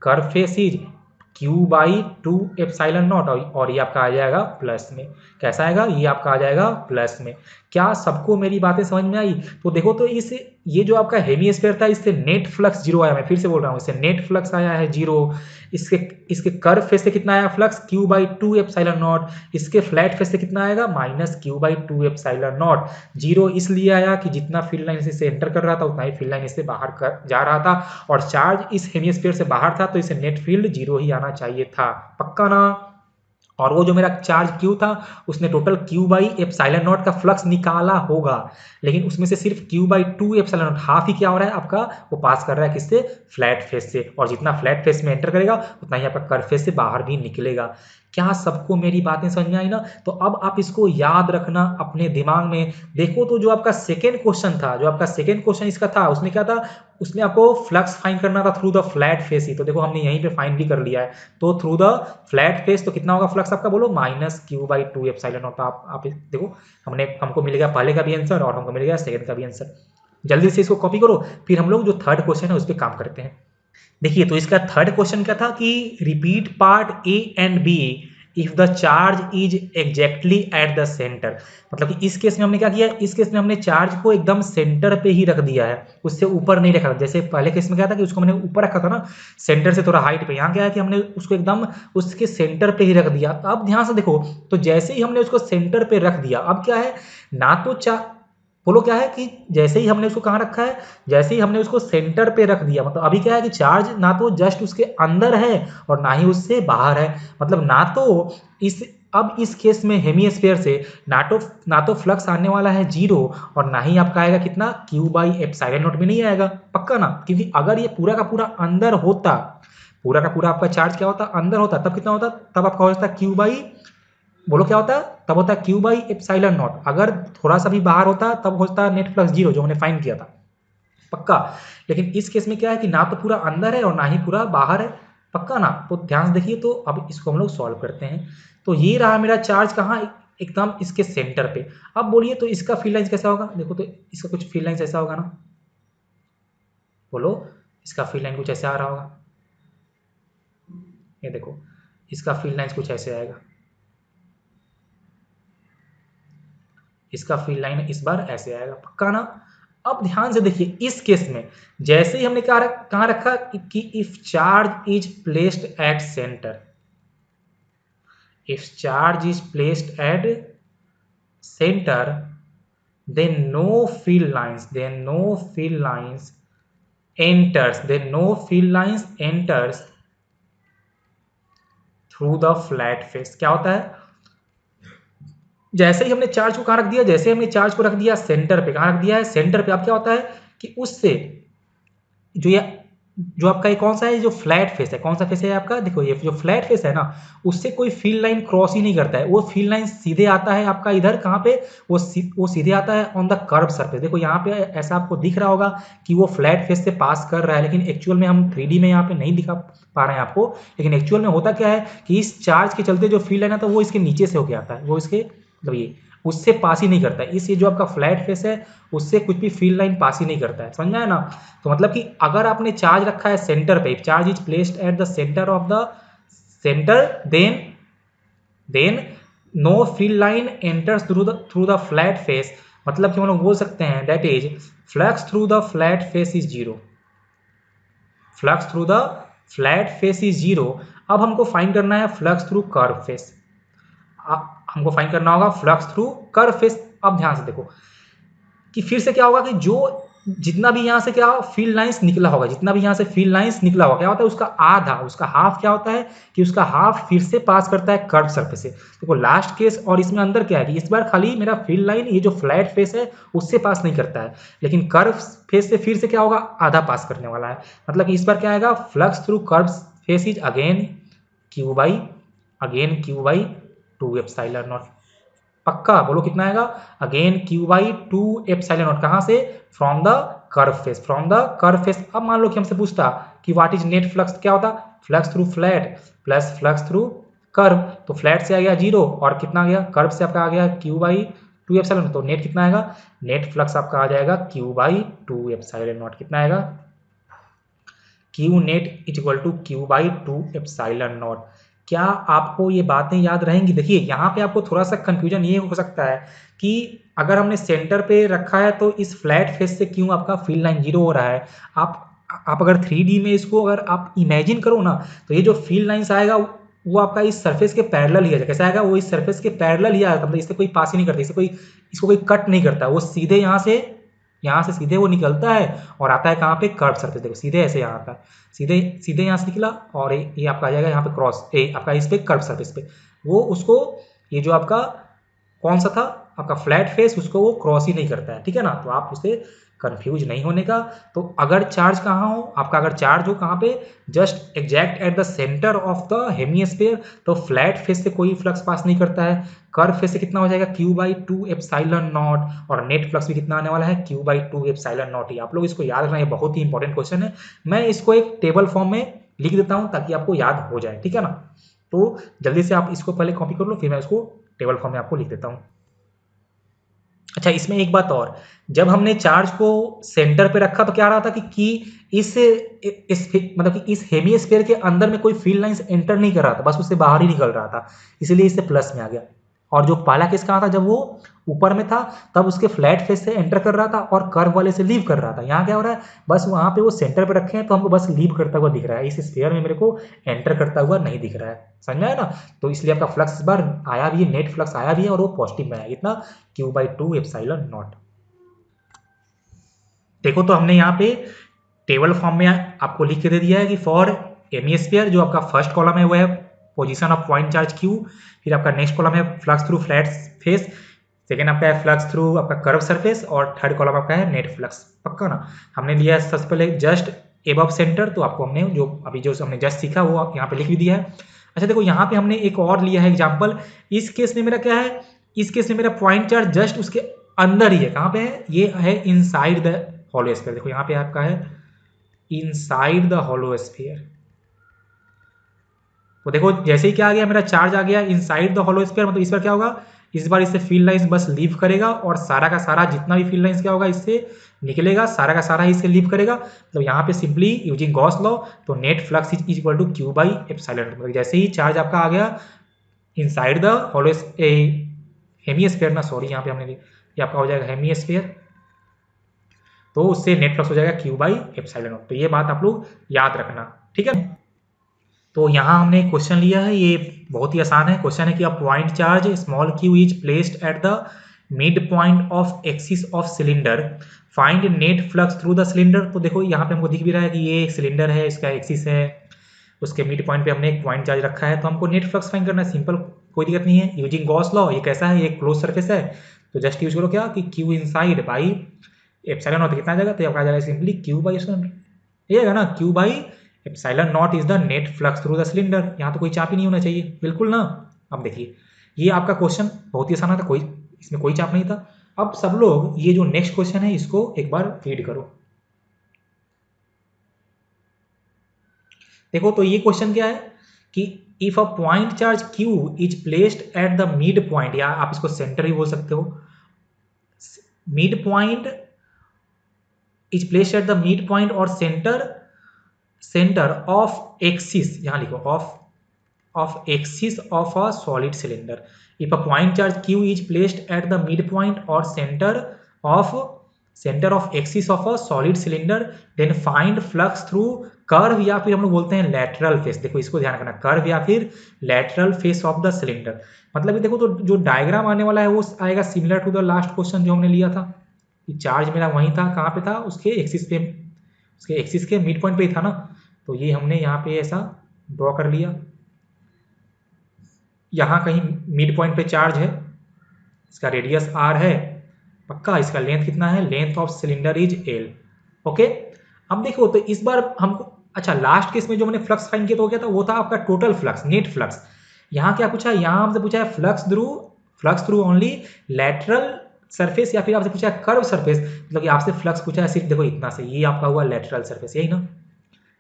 curve face is q by 2 epsilon naught, और ये आपका आ जाएगा प्लस में। कैसा आएगा? ये आपका आ जाएगा प्लस में। क्या सबको मेरी बातें समझ में आई? तो देखो तो इस ये जो आपका हेमिस्फीयर था इससे नेट फ्लक्स जीरो आया। मैं फिर से बोल रहा हूँ, इससे नेट फ्लक्स आया है जीरो। इसके इसके कर्व फेस से कितना आया flux? Q by 2 epsilon not. इसके फ्लैट फेस से कितना आएगा? Minus Q by 2 epsilon not. Zero इसलिए आया कि जितना फील्ड लाइन इससे एंटर कर रहा था उतना ही फील्ड लाइन इससे बाहर कर जा रहा था, और चार्ज इस हेमिस्फीयर से बाहर था तो इसे नेट फील्ड जीरो ही आना चाहिए था। पक्का ना? और वो जो मेरा चार्ज क्यू था उसने total q by epsilon naught का फ्लक्स निकाला होगा, लेकिन उसमें से सिर्फ q by 2 epsilon naught, half ही क्या हो रहा है आपका? वो पास कर रहा है किससे? फ्लैट फेस से। और जितना फ्लैट फेस में एंटर करेगा उतना ही आपका कर्व फेस से बाहर भी निकलेगा। क्या सबको मेरी बातें समझ में आई ना? तो अब आप इसको याद रखना अपने दिमाग में। देखो तो जो आपका सेकेंड क्वेश्चन था, जो आपका सेकेंड क्वेश्चन इसका था, उसमें क्या था? उसमें आपको फ्लक्स फाइंड करना था थ्रू द फ्लैट फेस ही। तो देखो हमने यहीं पे फाइंड भी कर लिया है। तो थ्रू द फ्लैट फेस तो कितना होगा फ्लक्स आपका? बोलो minus Q by 2 epsilon not. आप देखो हमको मिल गया पहले का भी आंसर और हमको मिल गया सेकंड का भी आंसर। जल्दी से इसको कॉपी करो, फिर हम लोग जो थर्ड क्वेश्चन है उस पर काम करते हैं। देखिए तो इसका थर्ड क्वेश्चन क्या था कि repeat part A and B if the charge is exactly at the centre. मतलब कि इस केस में हमने क्या किया? इस केस में हमने चार्ज को एकदम सेंटर पे ही रख दिया है, उससे ऊपर नहीं रखा। जैसे पहले केस में क्या था कि उसको मैंने ऊपर रखा था ना, सेंटर से थोड़ा हाइट पे। यहाँ क्या है कि हमने उसको एकदम उसके सेंटर पे ही रख दिया। अब ध्यान से देखो तो जैसे ही हमने उसको सेंटर पे रख दिया, अब क्या है ना तो बोलो क्या है कि जैसे ही हमने उसको कहाँ रखा है? जैसे ही हमने उसको सेंटर पे रख दिया, मतलब अभी क्या है कि चार्ज ना तो जस्ट उसके अंदर है और ना ही उससे बाहर है। मतलब ना तो इस अब इस केस में हेमिस्फीयर से ना तो फ्लक्स आने वाला है जीरो, और ना ही आपका आएगा कितना? क्यू बाई एप्सिलॉन नॉट में नहीं आएगा। पक्का ना? क्योंकि अगर ये पूरा का पूरा अंदर होता, पूरा का पूरा आपका चार्ज क्या होता? अंदर होता, तब कितना होता? तब आपका हो जाता क्यू बाई, बोलो क्या होता है? तब होता है क्यू बाई एप्सिलॉन नॉट। अगर थोड़ा सा भी बाहर होता तब होता है नेट फ्लक्स जीरो, जो हमने फाइंड किया था। पक्का? लेकिन इस केस में क्या है कि ना तो पूरा अंदर है और ना ही पूरा बाहर है। पक्का ना? तो ध्यान से देखिए, तो अब इसको हम लोग सॉल्व करते हैं। तो ये रहा मेरा चार्ज कहाँ? एकदम इसके सेंटर पे। अब बोलिए तो इसका फील्ड लाइंस कैसा होगा? देखो तो इसका कुछ फील्ड लाइंस ऐसा होगा ना, बोलो। इसका फील्ड लाइन कुछ ऐसे आ रहा होगा, ये देखो इसका फील्ड लाइंस कुछ ऐसे आएगा, इसका फील्ड लाइन इस बार ऐसे आएगा। पक्का ना? अब ध्यान से देखिए इस केस में जैसे ही हमने कहाँ रखा कि if charge is placed at centre, if charge is placed at centre, then no field lines, then no field lines enters through the flat face। क्या होता है? जैसे ही हमने चार्ज को कहाँ रख दिया? जैसे हमने चार्ज को रख दिया सेंटर पे। कहाँ रख दिया है? सेंटर पे। अब क्या होता है कि उससे जो ये जो आपका ये कौन सा है? जो फ्लैट फेस है, कौन सा फेस है आपका? देखो ये जो फ्लैट फेस है ना, उससे कोई फील्ड लाइन क्रॉस ही नहीं करता है। वो फील्ड लाइन सीधे आता है आपका इधर कहाँ पे? वो सीधे आता है ऑन द कर्व सरफेस। देखो यहाँ पे ऐसा आपको दिख रहा होगा कि वो फ्लैट फेस से पास कर रहा है, लेकिन एक्चुअल में हम 3D में यहाँ पे नहीं दिखा पा रहे हैं आपको। लेकिन एक्चुअल में होता क्या है कि इस चार्ज के चलते जो फील्ड लाइन आता है वो इसके नीचे से होके आता है, वो इसके मतलब ये उससे पास ही नहीं करता है। इस ये जो आपका फ्लैट फेस है उससे कुछ भी फील्ड लाइन पास ही नहीं करता है। समझ में आया ना? तो मतलब कि अगर आपने चार्ज रखा है सेंटर पे, charge is placed at the centre of the centre, then no field line enters through the flat face, मतलब कि हम लोग बोल सकते हैं that is flux through the flat face is zero, flux through the flat face is zero. अब हमको find करना है फ्लक्स थ्रू कर्व फेस, हमको फाइंड करना होगा फ्लक्स थ्रू कर्व फेस। अब ध्यान से देखो कि फिर से क्या होगा कि जो जितना भी यहाँ से क्या फील्ड लाइंस निकला होगा, जितना भी यहाँ से फील्ड लाइंस निकला होगा, क्या होता है उसका आधा, उसका हाफ क्या होता है कि उसका हाफ फिर से पास करता है कर्व सरफेस से। देखो लास्ट केस और इसमें अंदर क्या है कि इस बार खाली मेरा फील्ड लाइन ये जो फ्लैट फेस है उससे पास नहीं करता है, लेकिन कर्व फेस से फिर से क्या होगा आधा पास करने वाला है। मतलब कि इस बार क्या आएगा flux through curve face is again Q by two epsilon not. पक्का बोलो कितना आएगा again Q by two epsilon not, कहां से from the curve face, from the curve face. अब मान लो कि हमसे पूछता कि व्हाट इज नेट फ्लक्स, क्या होता flux through flat plus flux through curve, तो फ्लैट से आ गया जीरो और कितना आ गया कर्व से आपका आ गया क्यू बाई टू एप्सिलॉन, तो नेट कितना आएगा नेट फ्लक्स आपका आ जाएगा q by two epsilon naught. कितना आएगा q net is equal to Q by two epsilon naught. क्या आपको ये बातें याद रहेंगी? देखिए यहाँ पे आपको थोड़ा सा कंफ्यूजन ये हो सकता है कि अगर हमने सेंटर पे रखा है तो इस फ्लैट फेस से क्यों आपका फील्ड लाइन जीरो हो रहा है। आप अगर 3D में इसको अगर आप इमेजिन करो ना तो ये जो फील्ड लाइंस आएगा वो आपका इस सरफेस के पैरेलल ही आएगा। कैसे आएगा वो इस सरफेस के पैरेलल ही आएगा, मतलब इससे कोई पास ही नहीं करता, इसको कोई कट नहीं करता, वो सीधे यहाँ से सीधे वो निकलता है और आता है कहाँ पे कर्व सरफेस। देखो सीधे ऐसे यहाँ आता है, सीधे सीधे यहाँ से निकला और ये आपका आ जाएगा यहाँ पे क्रॉस आपका इस पे कर्व सरफेस पे, वो उसको ये जो आपका कौन सा था आपका फ्लैट फेस उसको वो क्रॉस ही नहीं करता है, ठीक है ना। तो आप उसे कंफ्यूज नहीं होने का। तो अगर चार्ज कहाँ हो आपका, अगर चार्ज हो कहाँ पे just exact eight the centre of the hemisphere, तो फ्लैट फेस से कोई फ्लक्स पास नहीं करता है, कर्व फेस से कितना हो जाएगा q by two epsilon naught, और नेट फ्लक्स भी कितना आने वाला है Q by two epsilon not ही। आप लोग इसको याद रखना, ये बहुत ही इंपॉर्टेंट क्वेश्चन है। मैं इसको एक टेबल फॉर्म में लिख देता हूँ ताकि आपको याद हो जाए, ठीक है ना। तो जल्दी से आप इसको पहले कॉपी कर लो, फिर मैं इसको टेबल फॉर्म में आपको लिख देता हूँ। अच्छा इसमें एक बात और, जब हमने चार्ज को सेंटर पे रखा तो क्या रहा था कि इस मतलब कि इस हेमिस्फीयर के अंदर में कोई फील्ड लाइंस एंटर नहीं कर रहा था, बस उससे बाहर ही निकल रहा था, इसलिए इससे प्लस में आ गया। और जो पहला केस कहाँ था जब वो ऊपर में था तब उसके फ्लैट फेस से एंटर कर रहा था और कर्व वाले से लीव कर रहा था। यहाँ क्या हो रहा है बस वहाँ पे वो सेंटर पे रखे हैं तो हमको बस लीव करता हुआ दिख रहा है, इस स्फीयर में मेरे को एंटर करता हुआ नहीं दिख रहा है। समझ में आया ना। तो इसलिए आपका फ्लक्स इस बार आया भी है, नेट फ्लक्स आया भी है और वो पॉजिटिव में आया इतना Q by two epsilon not. देखो तो हमने यहाँ पे टेबल फॉर्म में आपको लिख के दे दिया है कि फॉर हेमिस्फीयर जो आपका फर्स्ट कॉलम है वो है position of point charge Q, फिर आपका नेक्स्ट कॉलम है flux through flat face, second आपका है फ्लक्स थ्रू आपका कर्व सरफेस, और थर्ड कॉलम आपका है नेट फ्लक्स। पक्का ना। हमने लिया है सबसे पहले जस्ट एबव सेंटर, तो आपको हमने जो अभी जो हमने जस्ट सीखा वो यहाँ पे लिख भी दिया है। अच्छा देखो यहाँ पे हमने एक और लिया है एग्जाम्पल, इस केस में मेरा क्या है, इस केस में मेरा पॉइंट चार्ज जस्ट उसके अंदर ही है। कहाँ पे है ये है इनसाइड द हॉलो स्फीयर। देखो यहाँ पे आपका है इनसाइड द हॉलो स्फीयर। तो देखो जैसे ही क्या आ गया मेरा चार्ज आ गया इनसाइड द हॉलो स्फीयर, मतलब इस बार क्या होगा इस बार इससे फील्ड लाइंस बस लीव करेगा और सारा का सारा जितना भी फील्ड लाइंस क्या होगा इससे निकलेगा, सारा का सारा इससे लीव करेगा। तो यहाँ पे सिंपली यूजिंग गॉस लॉ तो net flux is equal to Q by epsilon. मतलब जैसे ही चार्ज आपका आ गया इनसाइड द हॉलो हेमिस्फीयर ना, सॉरी यहाँ पे हमने ये आपका हो जाएगा हेमिस्फीयर, तो उससे नेट फ्लक्स हो जाएगा क्यू बाई एप्सिलॉन। तो ये बात आप लोग याद रखना, ठीक है। तो यहाँ हमने क्वेश्चन लिया है, ये बहुत ही आसान है। क्वेश्चन है कि a point charge small Q is placed at the mid point of axis of cylinder, find net flux through the cylinder. तो देखो यहाँ पे हमको दिख भी रहा है कि ये एक सिलेंडर है, इसका एक्सिस है, उसके मिड पॉइंट पे हमने एक पॉइंट चार्ज रखा है, तो हमको नेट फ्लक्स फाइंड करना है। सिंपल, कोई दिक्कत नहीं है। यूजिंग गॉस लॉ, ये कैसा है, ये क्लोज सरफेस है तो जस्ट यूज करो क्या कि Q inside by epsilon naught कितना आ जाएगा, तो आपका आ जाएगा सिंपली क्यू बाई एप्सिलॉन, ये है ना Q by epsilon not is the net flux through the cylinder. यहाँ तो कोई चाप ही नहीं होना चाहिए, बिल्कुल ना। अब देखिए ये आपका क्वेश्चन बहुत ही आसान था, कोई इसमें कोई चाप नहीं था। अब सब लोग ये जो नेक्स्ट क्वेश्चन है इसको एक बार रीड करो। देखो तो ये क्वेश्चन क्या है कि if a point charge q is placed at the mid point, या आप इसको सेंटर भी बोल सकते हो, mid point is placed at the mid point और सेंटर ऑफ एक्सिस, यहां लिखो of axis of a solid cylinder. If a point charge q is placed at the mid point और centre of axis of a solid cylinder, then find flux through curve या फिर हम लोग बोलते हैं lateral face. देखो इसको ध्यान रखना, कर्व या फिर lateral face of the cylinder. मतलब ये देखो तो जो डायग्राम आने वाला है वो आएगा similar to the last question जो हमने लिया था। चार्ज मेरा वहीं था, कहाँ पे था, उसके एक्सिस के मिड पॉइंट पे ही था ना। तो ये हमने यहाँ पे ऐसा ड्रॉ कर लिया, यहाँ कहीं मिड पॉइंट पे चार्ज है, इसका रेडियस r है पक्का, इसका लेंथ कितना है, length of cylinder is l। Okay, अब देखो तो इस बार हमको, अच्छा लास्ट केस में जो मैंने फ्लक्स फाइंड किया तो क्या था, वो था आपका टोटल फ्लक्स, नेट फ्लक्स। यहाँ क्या पूछा है, यहाँ हमसे पूछा है flux through only lateral surface या फिर आपसे पूछा है कर्व सरफेस। मतलब कि आपसे फ्लक्स पूछा है सिर्फ देखो इतना से, ये आपका हुआ लेटरल सरफेस, यही ना,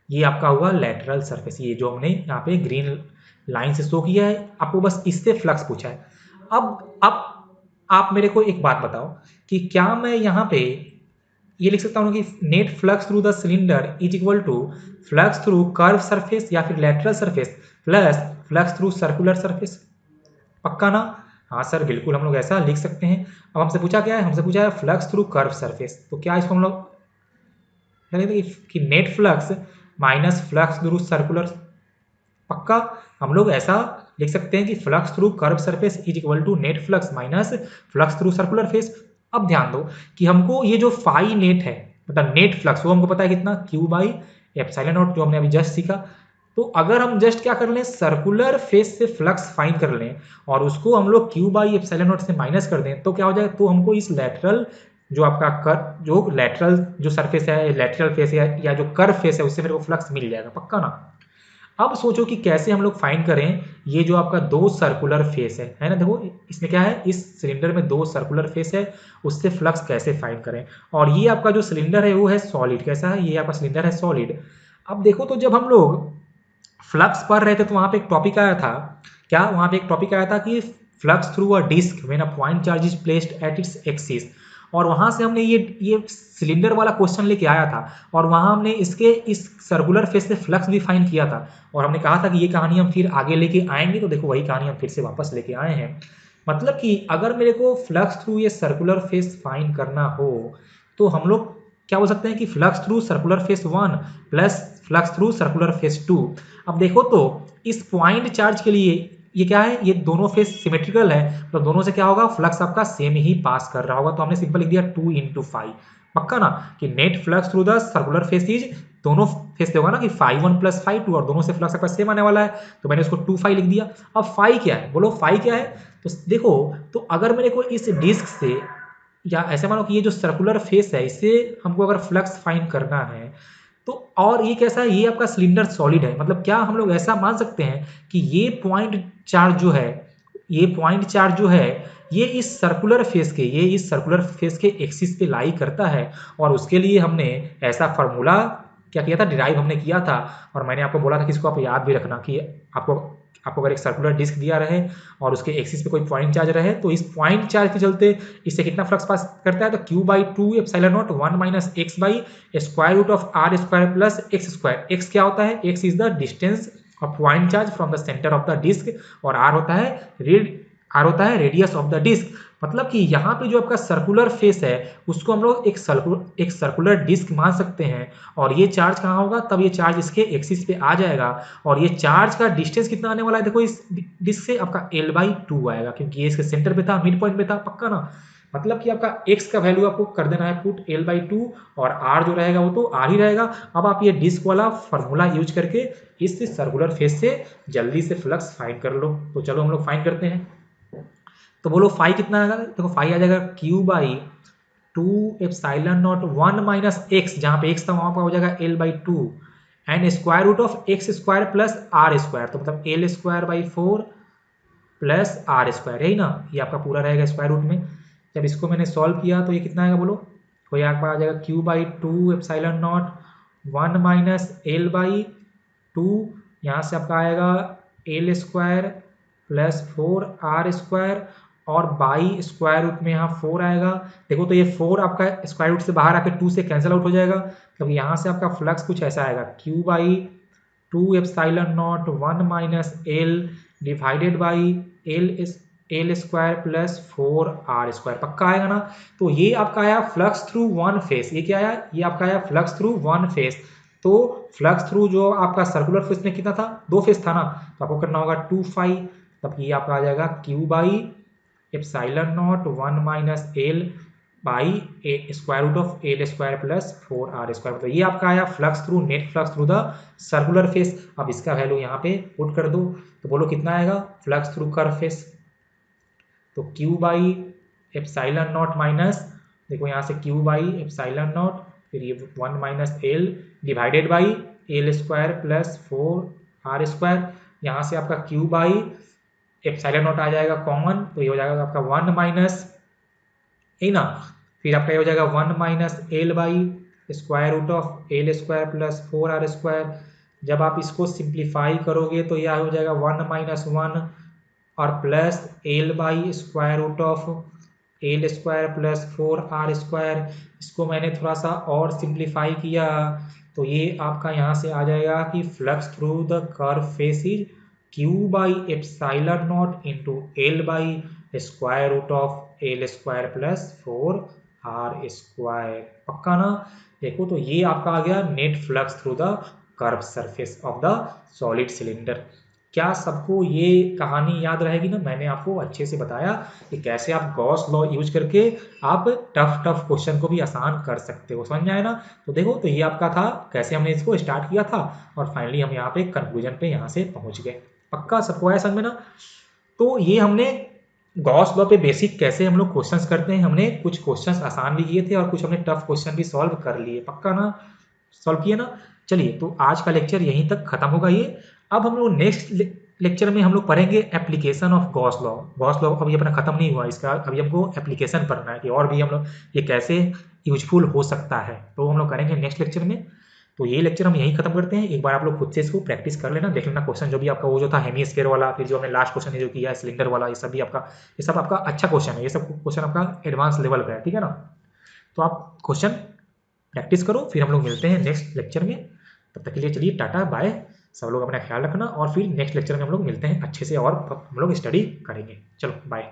ये आपका हुआ लेटरल सरफेस, ये जो हमने यहाँ पे ग्रीन लाइन से शो किया है, आपको बस इससे फ्लक्स पूछा है। अब आप मेरे को एक बात बताओ कि क्या मैं यहाँ पे ये लिख सकता हूँ कि net flux through the cylinder is equal to flux through curve surface या फिर lateral surface plus flux through circular surface, पक्का ना? हाँ सर बिल्कुल हम लोग ऐसा लिख सकते हैं। अब हमसे पूछा क्या है, हमसे पूछा है फ्लक्स थ्रू कर्व सरफेस, तो क्या इसको हम लोग कि net flux minus flux through circular, पक्का हम लोग ऐसा लिख सकते हैं कि flux through curve surface is equal to net flux minus flux through circular face. अब ध्यान दो कि हमको ये जो फाई नेट है, मतलब नेट फ्लक्स, वो हमको पता है कितना, क्यू बाई एप्सिलॉन नॉट, जो हमने अभी जस्ट सीखा। तो अगर हम जस्ट क्या कर लें, सर्कुलर फेस से फ्लक्स फाइंड कर लें और उसको हम लोग क्यू बाई एप्सिलॉन नॉट से माइनस कर दें, तो क्या हो जाएगा, तो हमको इस लेटरल जो आपका कर जो लेटरल जो सरफेस है, लेटरल फेस है या जो कर्व फेस है, उससे मेरे को फ्लक्स मिल जाएगा, पक्का ना? अब सोचो कि कैसे हम लोग फाइंड करें ये जो आपका दो सर्कुलर फेस है ना, देखो इसमें क्या है, इस सिलेंडर में दो सर्कुलर फेस है, उससे फ्लक्स कैसे फाइंड करें। और ये आपका जो सिलेंडर है वो है सॉलिड, कैसा है, ये आपका सिलेंडर है सॉलिड। अब देखो तो जब हम लोग फ्लक्स पढ़ रहे थे तो वहां पे एक टॉपिक आया था, क्या वहां पे एक टॉपिक आया था कि flux through a disc when a point charge is placed at its axis. और वहां से हमने ये सिलेंडर वाला क्वेश्चन लेके आया था, और वहां हमने इसके इस सर्कुलर फेस से फ्लक्स भी फाइंड किया था, और हमने कहा था कि ये कहानी हम फिर आगे लेके आएंगे। तो देखो वही कहानी हम फिर से वापस लेके आए हैं। मतलब कि अगर मेरे को फ्लक्स थ्रू ये सर्कुलर फेस फाइंड करना हो तो हम लोग क्या बोल सकते हैं कि flux through circular face 1 plus flux through circular face 2। अब देखो तो इस पॉइंट चार्ज के लिए ये क्या है, ये दोनों फेस सिमेट्रिकल है, तो दोनों से क्या होगा, फ्लक्स आपका सेम ही पास कर रहा होगा। तो हमने सिंपल लिख दिया 2 × 5, पक्का ना, कि net flux through the circular face is, दोनों फेस से होगा ना कि 5 1 + 5 2, और दोनों से फ्लक्स आपका सेम आने वाला है, तो मैंने उसको 2 5 लिख दिया। अब फाई क्या है, बोलो फाई क्या है। तो देखो, तो अगर मेरे को इस डिस्क से, या ऐसे मानो कि ये जो सर्कुलर फेस है, इससे हमको अगर फ्लक्स फाइंड करना है तो, और ये कैसा है, ये आपका सिलेंडर सॉलिड है, मतलब क्या हम लोग ऐसा मान सकते हैं कि ये पॉइंट चार्ज जो है, ये पॉइंट चार्ज जो है, ये इस सर्कुलर फेस के एक्सिस पे लाई करता है। और उसके लिए हमने ऐसा फार्मूला क्या किया था, डिराइव हमने किया था। और मैंने आपको बोला था कि इसको आप याद भी रखना कि आपको अगर एक सर्कुलर डिस्क दिया रहे और उसके एक्सिस पे कोई पॉइंट चार्ज रहे, तो इस पॉइंट चार्ज के चलते इससे कितना फ्लक्स पास करता है, तो q/2 epsilon naught 1 - x/√r² plus x²। x क्या होता है, x is the distance of point charge from the centre of the disc, और r होता है रेडियस ऑफ द डिस्क। मतलब कि यहाँ पे जो आपका सर्कुलर फेस है उसको हम लोग एक सर्कुलर डिस्क मान सकते हैं, और ये चार्ज कहाँ होगा, तब ये चार्ज इसके एक्सिस पे आ जाएगा। और ये चार्ज का डिस्टेंस कितना आने वाला है, देखो इस डिस्क से आपका l/2 आएगा, क्योंकि ये इसके सेंटर पे था, मिड पॉइंट पे था, पक्का ना? मतलब कि आपका x का वैल्यू आपको कर देना है पुट l/2, और r जो रहेगा वो तो r ही रहेगा। अब आप ये डिस्क वाला फॉर्मूला यूज करके इस सर्कुलर फेस से जल्दी से फ्लक्स फाइंड कर लो। तो चलो हम लोग फाइंड करते हैं। तो बोलो फाई कितना आएगा, देखो फाई आ जाएगा q/2 एप्सिलॉन नॉट 1 - x, जहां पे x था वहां पर हो जाएगा l/2 and x² plus r², तो मतलब l²/4 प्लस r², यही ना, ये आपका पूरा रहेगा स्क्वायर रूट में। जब इसको मैंने सॉल्व किया तो ये कितना आएगा बोलो, तो यहाँ पर आ जाएगा q/2 एप्सिलॉन नॉट 1 - l/2, यहाँ से आपका आएगा l² प्लस 4r², और बाई स्क्वायर रूट में यहाँ 4 आएगा। देखो तो ये 4 आपका स्क्वायर रूट से बाहर आके 2 से कैंसिल आउट हो जाएगा, तो यहाँ से आपका फ्लक्स कुछ ऐसा आएगा q/2 epsilon naught 1 - l divided by l L square plus 4r square, पक्का आएगा ना। तो ये आपका आया फ्लक्स थ्रू वन फेस, ये क्या आया, ये आपका आया फ्लक्स थ्रू वन फेस। तो फ्लक्स थ्रू जो आपका सर्कुलर फेस में कितना था, दो फेस था ना, तो आपको करना होगा 2 पाई, तब ये आपका आ जाएगा q by epsilon naught 1 minus L by a square root of L square plus 4r square. तो ये आपका आया flux through, net flux through the circular face. अब इसका वैल्यू यहाँ पे पुट कर दो, तो बोलो कितना आएगा फ्लक्स थ्रू कर्व फेस, तो Q by epsilon not minus, देखो यहाँ से क्यू बाई एप्सिलॉन नॉट, फिर ये 1 minus L divided by L square plus 4r square. यहाँ से आपका क्यू बाई एप्सिलॉन नॉट आ जाएगा कॉमन, तो ये हो जाएगा आपका 1 माइनस, है ना, फिर आपका ये हो जाएगा 1 minus L by square root of L square plus 4r square. जब आप इसको सिंप्लीफाई करोगे तो यह हो जाएगा 1 माइनस 1 और plus L by square root of L square plus 4r square. इसको मैंने थोड़ा सा और सिंप्लीफाई किया, तो ये आपका यहाँ से आ जाएगा कि flux through the curve face is q by epsilon naught into L by square root of L square plus 4r square, पक्का ना। देखो तो ये आपका आ गया net flux through the curve surface of the solid cylinder. क्या सबको ये कहानी याद रहेगी ना, मैंने आपको अच्छे से बताया कि कैसे आप गॉस लॉ यूज करके आप टफ टफ क्वेश्चन को भी आसान कर सकते हो, समझ में आया ना। तो देखो तो ये आपका था कैसे हमने इसको स्टार्ट किया था और फाइनली हम यहाँ पे कंक्लूजन पे यहाँ से पहुंच गए, पक्का सबको आया समझ में ना। तो ये हमने गॉस लॉ पे बेसिक कैसे हम लोग क्वेश्चंस करते हैं, हमने कुछ क्वेश्चंस आसान भी किए थे और कुछ हमने टफ क्वेश्चन भी सॉल्व कर लिए, पक्का ना, सॉल्व किए ना। चलिए तो आज का लेक्चर यहीं तक खत्म होगा ये। अब हम लोग नेक्स्ट लेक्चर में हम लोग पढ़ेंगे application of Gauss law. Gauss law अभी अपना खत्म नहीं हुआ, इसका अभी हमको एप्लीकेशन पढ़ना है कि और भी हम लोग ये कैसे यूजफुल हो सकता है, तो हम लोग करेंगे नेक्स्ट लेक्चर में। तो ये लेक्चर हम यहीं खत्म करते हैं। एक बार आप लोग खुद से इसको प्रैक्टिस कर लेना, देख लेना क्वेश्चन जो भी आपका वो जो था हेमिस्फीयर वाला, फिर जो हमने लास्ट क्वेश्चन जो किया है सिलेंडर वाला, ये सब भी आपका, ये सब आपका अच्छा क्वेश्चन है, ये सब क्वेश्चन आपका एडवांस लेवल का है, ठीक है ना। तो आप क्वेश्चन प्रैक्टिस करो, फिर हम लोग मिलते हैं नेक्स्ट लेक्चर में। तब तक के लिए चलिए टाटा बाय, सब लोग अपना ख्याल रखना और फिर नेक्स्ट लेक्चर में हम लोग मिलते हैं अच्छे से और हम लोग स्टडी करेंगे। चलो बाय।